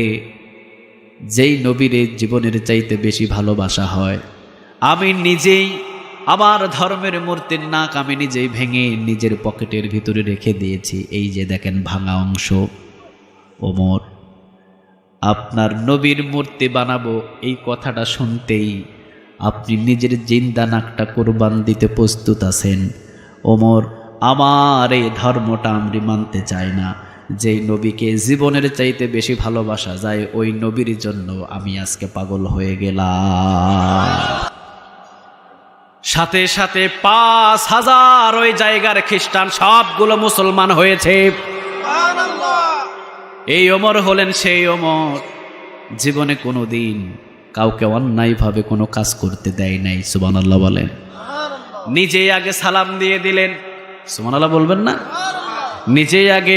যেই নবীরে জীবনের চাইতে বেশি ভালোবাসা হয়, আমি নিজেই আমার ধর্মের মূর্তির নাক আমি নিজেই ভেঙে নিজের পকেটের ভিতরে রেখে দিয়েছি। এই যে দেখেন ভাঙা অংশ। ওমর, আপনার নবীর মূর্তি বানাবো এই কথাটা শুনতেই আপনি নিজের জিন্দা নাকটা কোরবান দিতে প্রস্তুত আছেন। ওমর, আমার এই ধর্মটা আমি মানতে চাই না। যেই নবীকে জীবনের চাইতে বেশি ভালোবাসা যায় ওই নবীর জন্য আমি আজকে পাগল হয়ে গেলাম। সাথে সাথে 5,000 ওই জায়গার খ্রিস্টান সবগুলো মুসলমান হয়েছে। এই ওমর হলেন সেই ওমর, জীবনে কোনো দিন কাউকে অন্যায়ভাবে কোনো কাজ করতে দেয় নাই। সুবহানাল্লাহ বলেন। নিজেই আগে সালাম দিয়ে দিলেন। সুবহানাল্লাহ বলবেন না? নিজেই আগে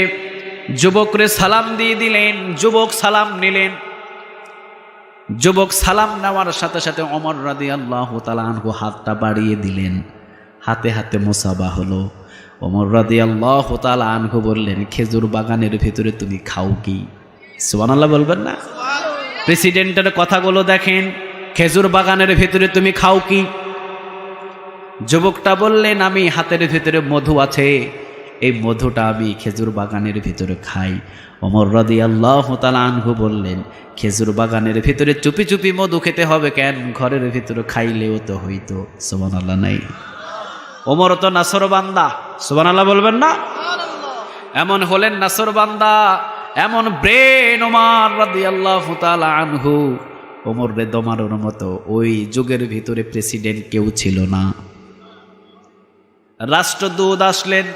যুবকরে সালাম দিয়ে দিলেন, যুবক সালাম নিলেন। যুবক সালাম নেওয়ার সাথে সাথে ওমর রাদিয়াল্লাহু তাআলা আনহু হাতটা বাড়িয়ে দিলেন, হাতে হাতে মুসাফা হলো। ওমর রাদিয়াল্লাহু তাআলা আনহু বললেন, খেজুর বাগানের ভিতরে তুমি খাও কি? সুবহানাল্লাহ বলবেন না? প্রেসিডেন্টের কথাগুলো দেখেন, খেজুর বাগানের ভিতরে তুমি খাও কি? যুবকটা বললেন, আমি হাতের ভিতরে মধু আছে, এই মধুটা আমি খেজুর বাগানের ভিতরে খাই। ওমর রাদিয়াল্লাহু তাআলা আনহু বললেন, খেজুর বাগানের ভিতরে চুপি চুপি মধু খেতে হবে কেন? ঘরের ভিতরে খাইলেও তো হইতো। সুবহানাল্লাহ নাই? ওমর তো নাছর বান্দা। সুবহানাল্লাহ বলবেন না? এমন হলেন নাসরবান্দা, এমন ব্রেন ওমর রাদিয়াল্লাহু তাআলা আনহু। ওমর রে দমানোর মতো ওই যুগের ভিতরে প্রেসিডেন্ট কেউ ছিল না। রাষ্ট্রদূত আসলেন,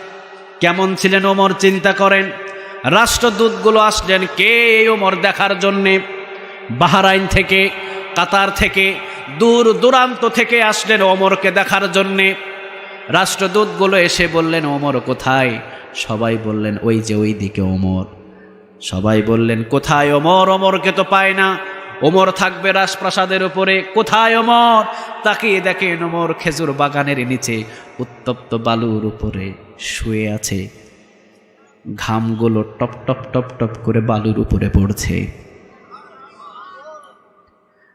কেমন ছিলেন ওমর চিন্তা করেন। রাষ্ট্রদূতগুলো আসলেন কে? ওমর দেখার জন্যে। বাহরাইন থেকে, কাতার থেকে, দূর দূরান্ত থেকে আসলেন ওমরকে দেখার জন্যে। রাষ্ট্রদূতগুলো এসে বললেন ওমর কোথায়? সবাই বললেন ওই যে ওই দিকে ওমর। সবাই বললেন কোথায় ওমর? ওমরকে তো পায় না। ওমর থাকবে রাজপ্রাসাদের উপরে, কোথায় ওমর? তাকিয়ে দেখেন ওমর খেজুর বাগানের নিচে উত্তপ্ত বালুর উপরে শুয়ে আছে। ঘামগুলো টপ টপ টপ টপ করে বালুর উপরে পড়ছে।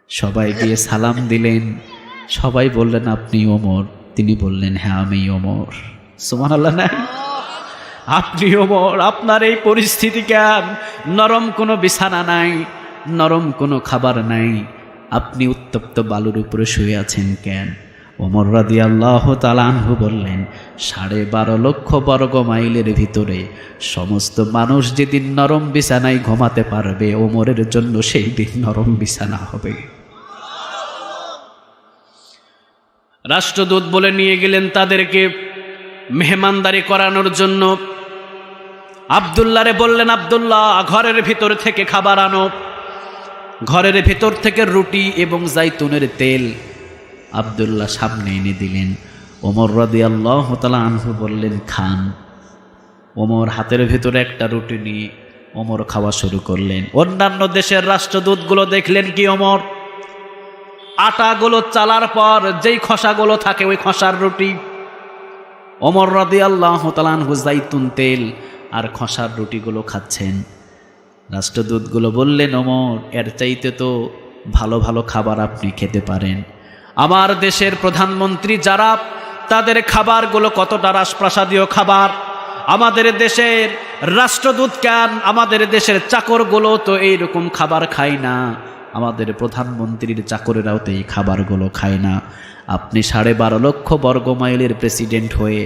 সবাই গিয়ে সালাম দিলেন। সবাই বললেন আপনি ওমর? তিনি বললেন হ্যাঁ আমি ওমর। সুবহানাল্লাহ নাই? আপনি ওমর, আপনার এই পরিস্থিতি কেন? নরম কোনো বিছানা নাই, নরম কোনো খাবার নাই, আপনি উত্তপ্ত বালুর উপরে শুয়ে আছেন কেন? ওমর রাদিয়াল্লাহু তাআলা আনহু বললেন 12.5 লক্ষ বর্গ মাইলের ভিতরে সমস্ত মানুষ যেদিন নরম বিছানায় ঘুমাতে পারবে, ওমরের জন্য সেই দিন নরম বিছানা হবে। রাষ্ট্রদূত বলে নিয়ে গেলেন তাদেরকে মেহমানদারি করানোর জন্য। আব্দুল্লাহরে বললেন আব্দুল্লাহ ঘরের ভিতর থেকে খাবার আনো। ঘরের ভিতর থেকে রুটি এবং জাইতুনের তেল আব্দুল্লাহ সামনে এনে দিলেন। ওমর রাদিয়াল্লাহু তাআলা আনহু বললেন খান। ওমর হাতের ভিতরে একটা রুটি নিয়ে ওমর খাওয়া শুরু করলেন। অন্যান্য দেশের রাষ্ট্রদূতগুলো দেখলেন কি ওমর আটাগুলো চালার পর যেই খসাগুলো থাকে ওই খসার রুটি, ওমর রাদিয়াল্লাহু তাআলা আনহু জাইতুন তেল আর খসার রুটিগুলো খাচ্ছেন। রাষ্ট্রদূতগুলো বললেন ওমর এর চাইতে তো ভালো ভালো খাবার আপনি খেতে পারেন। আমার দেশের প্রধানমন্ত্রী যারা, তাদের খাবারগুলো কতটা রাজপ্রাসাদীয় খাবার। আমাদের দেশের রাষ্ট্রদূত কেন, আমাদের দেশের চাকরগুলো তো এইরকম খাবার খায় না, আমাদের প্রধানমন্ত্রীর চাকরেরাও তো এই খাবারগুলো খায় না। আপনি 12.5 লক্ষ বর্গ মাইলের প্রেসিডেন্ট হয়ে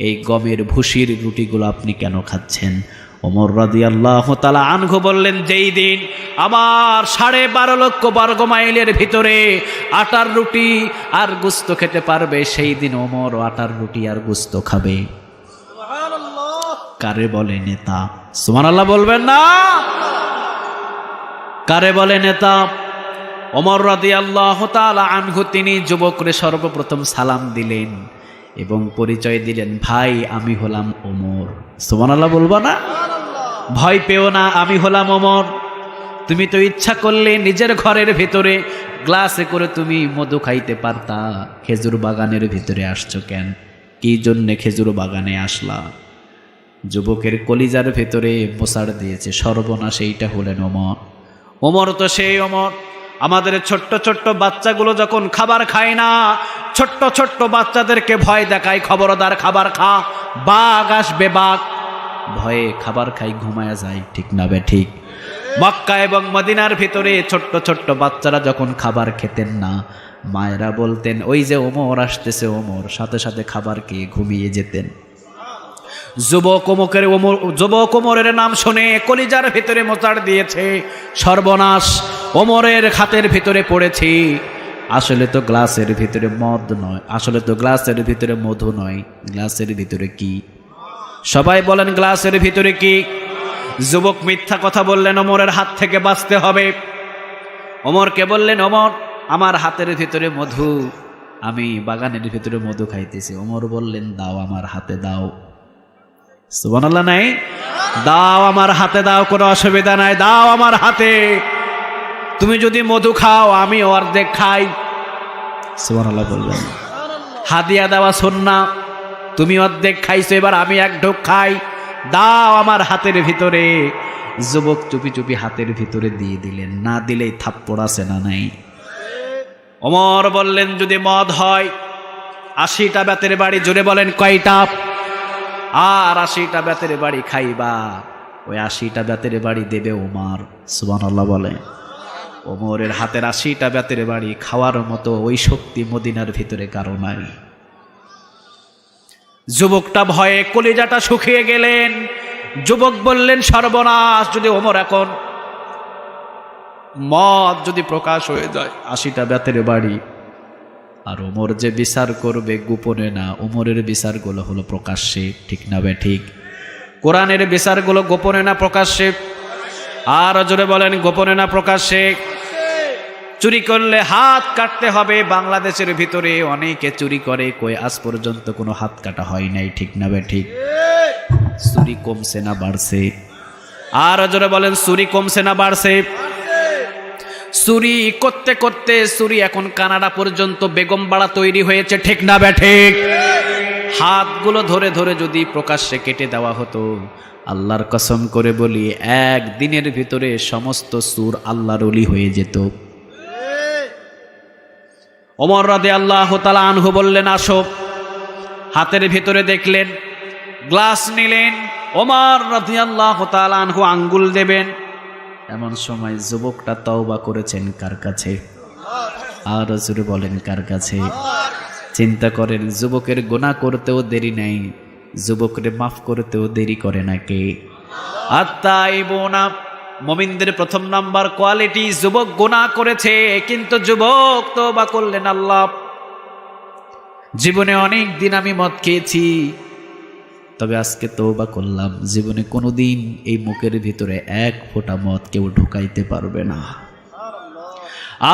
এই গমের ভুসির রুটিগুলো আপনি কেন খাচ্ছেন? ওমর রাদিয়াল্লাহু তাআলা আনহু বললেন যেই দিন আমার 12.5 লক্ষ বর্গ মাইলের ভিতরে আটার রুটি আর গোস্ত খেতে পারবে, সেই দিন ওমর আটার রুটি আর গোস্ত খাবে। সুবহানাল্লাহ। কারে বলে নেতা? সুবহানাল্লাহ বলবেন না? কারে বলে নেতা? ওমর রাদিয়াল্লাহু তাআলা আনহু তিনি যুবকরে সর্বপ্রথম সালাম দিলেন এবং পরিচয় দিলেন ভাই আমি হলাম ওমর। সুবহানাল্লাহ বলবো না? ভয় পেও না, আমি হলাম ওমর। তুমি তো ইচ্ছা করলে নিজের ঘরের ভিতরে গ্লাসে করে তুমি মধু খাইতে পারতা, খেজুর বাগানের ভিতরে আসছো কেন? কি জন্যে খেজুর বাগানে আসলা? যুবকের কলিজার ভিতরে মোসাড় দিয়েছে সর্বনাশ, এইটা হলেন ওমর। ওমর তো সেই ওমর। আমাদের ছোট্ট ছোট্ট বাচ্চাগুলো যখন খাবার খায় না, ছোট্ট ছোট্ট বাচ্চাদেরকে ভয় দেখায় খবরদার খাবার খা, বাঘ আসবে বাঘ, ভয়ে খাবার খাই ঘুমায়া যায়, ঠিক না বে ঠিক? মক্কা এবং মদিনার ভিতরে ছোট্ট ছোট্ট বাচ্চারা যখন খাবার খেতেন না, মায়েরা বলতেন ওই যে ওমর আসতেছে ওমর, সাথে সাথে খাবার খেয়ে ঘুমিয়ে যেতেন। যুবক ওমরের নাম শুনে কলিজার ভিতরে মোচাড় দিয়েছে সর্বনাশ, ওমরের হাতের ভিতরে পড়েছি। আসলে তো গ্লাসের ভিতরে মদ নয়, আসলে তো গ্লাসের ভিতরে মধু নয়, গ্লাসের ভিতরে কি? সবাই বলেন গ্লাসের ভিতরে কি? যুবক মিথ্যা কথা বললেন ওমরের হাত থেকে বাঁচতে হবে। ওমরকে বললেন ওমর আমার হাতের ভিতরে মধু, আমি বাগানের ভিতরে মধু খাইতেছি। ওমর বললেন দাও আমার হাতে দাও। সুবহানাল্লাহ নাই? দাও আমার হাতে দাও, কোনো অসুবিধা নাই, দাও আমার হাতে। তুমি যদি মধু খাও আমি অর্ধেক খাই। সুবহানাল্লাহ বলবেন? হাদিয়া দেওয়া সুন্নাহ। তুমি অর্ধেক খাইছো, এবার আমি এক ঢোক খাই, দাও আমার হাতের ভিতরে। যুবক চুপি চুপি হাতের ভিতরে দিয়ে দিলেন, না দিলেই থাপ্পড় আছে না নাই? ওমর বললেন যদি মদ হয় 80টা বেতের বাড়ি, জোরে বলেন কয়টা? আর 80টা বেতের বাড়ি খাইবা, ওই 80টা বেতের বাড়ি দেবে ওমর। সুবহানাল্লাহ বলে। ওমরের হাতের 80টা বেতের বাড়ি খাওয়ার মতো ওই শক্তি মদিনার ভিতরে কারো নাই। যুবকটা ভয়ে কলিজাটা শুকিয়ে গেলেন। যুবক বললেন, সর্বনাশ, যদি ওমর এখন মত যদি প্রকাশ হয়ে যায়, 80টা বেতের বাড়ি, আর ওমর যে বিচার করবে গোপনে না, ওমরের বিচারগুলো হলো প্রকাশ্যে, ঠিক না বে ঠিক? কোরআনের বিচারগুলো গোপনে না প্রকাশ্যে? আর জোরে বলেন, গোপনে না প্রকাশ্যে? চুরি করলে হাত কাটতে হবে। বাংলাদেশের ভিতরে অনেকে চুরি করে, কই আজ পর্যন্ত কোনো হাত কাটা হয় নাই, ঠিক না বে ঠিক? চুরি কমছে না বাড়ছে? আর জোরে বলেন, চুরি কমছে না বাড়ছে? চুরি করতে করতে চুরি এখন কানাডা পর্যন্ত বেগমবাড়া তৈরি হয়েছে, ঠিক না বে ঠিক? হাতগুলো ধরে ধরে যদি প্রকাশ্যে কেটে দেওয়া হতো, আল্লাহর কসম করে বলি, একদিনের ভিতরে সমস্ত চোর আল্লাহর ওলি হয়ে যেত। ওমর রাদিয়াল্লাহু তাআলা আনহু বললেন, আসো। হাতের ভিতরে দেখলেন, গ্লাস নিলেন। ওমর রাদিয়াল্লাহু তাআলা আনহু আঙ্গুল দেবেন, এমন সময় যুবকটা তওবা করেছেন কার কাছে? আর জোরে বলেন, কার কাছে? চিন্তা করেন, যুবকের গুনাহ করতেও দেরি নাই, যুবকরে মাফ করতেও দেরি করে না কে? আত্তাইবুনা, মুমিনদের প্রথম নাম্বার কোয়ালিটি, যুবক গুনাহ করেছে কিন্তু যুবক তওবা করলেন। আল্লাহ, জীবনে অনেক দিন আমি মদ খেয়েছি, তবে আজকে তওবা করলাম, জীবনে কোনোদিন এই মুখের ভিতরে এক ফোঁটা মদ কেউ ঢুকাইতে পারবে না।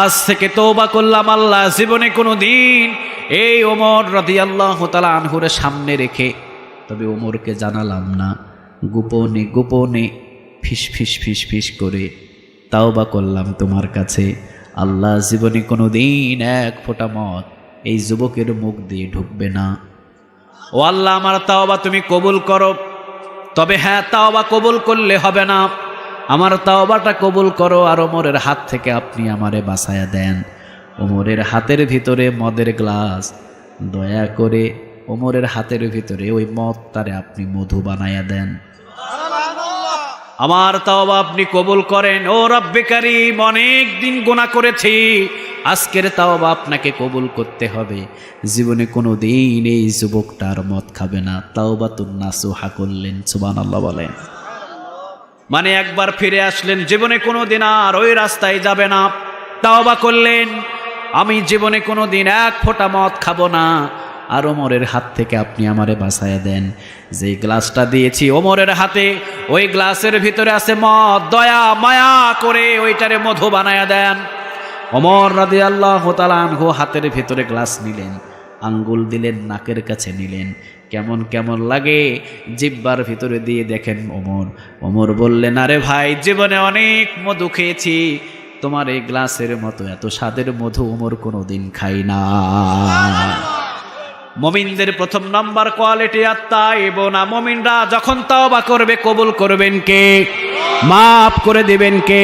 আজ থেকে তওবা করলাম আল্লাহ, জীবনে কোনোদিন এই ওমর রাদিয়াল্লাহু তাআলা আনহুর সামনে রেখে, তবে ওমরকে জানালাম না, গোপনে গোপনে ফিস ফিস ফিস ফিস করে তাওবা করলাম তোমার কাছে আল্লাহ, জীবনে কোনোদিন এক ফোঁটা মদ এই যুবকের মুখ দিয়ে ঢুকবে না। ও আল্লাহ, আমার তাওবা তুমি কবুল করো। তবে হ্যাঁ, তাওবা কবুল করলে হবে না, আমার তাওবাটা কবুল করো, আর ওমরের হাত থেকে আপনি আমারে বাঁচায়া দেন। ওমরের হাতের ভিতরে মদের গ্লাস, দয়া করে ওমরের হাতের ভিতরে ওই মদটারে আপনি মধু বানায়া দেন। আমার তাওবা আপনি কবুল করেন। ও রব্বে কারীম, অনেক দিন গুনাহ করেছি, আজকের তাওবা আপনাকে কবুল করতে হবে। জীবনে কোনো দিন এই যুবকটার মদ খাবে না। তাওবাতুন নাসুহা করলেন, সুবহানাল্লাহ বলেন। মানে একবার ফিরে আসলেন, জীবনে কোনো দিন আর ওই রাস্তায় যাবে না। তাওবা করলেন, আমি জীবনে কোনো দিন এক ফোঁটা মদ খাবো না, আর ওমরের হাত থেকে আপনি আমারে বাঁচায়া দেন। যে গ্লাসটা দিয়েছি ওমরের হাতে, ওই গ্লাসের ভিতরে আছে মদ, দয়া মায়া করে ওইটারে মধু বানায়া দেন। ওমর রাদিয়াল্লাহু তাআলা আনহু হাতের ভিতরে গ্লাস নিলেন, আঙ্গুল দিলেন, নাকের কাছে নিলেন, কেমন কেমন লাগে জিহ্বার ভিতরে দিয়ে দেখেন ওমর। ওমর বললেন, আরে ভাই, জীবনে অনেক মধু খেয়েছি, তোমার এই গ্লাসের মতো এত স্বাদের মধু ওমর কোনোদিন খাই না। মুমিনদের প্রথম নাম্বার কোয়ালিটি আত্তাইবুনা, মুমিনরা যখন তাওবা করবে কবুল করবেন কে? মাফ করে দিবেন কে?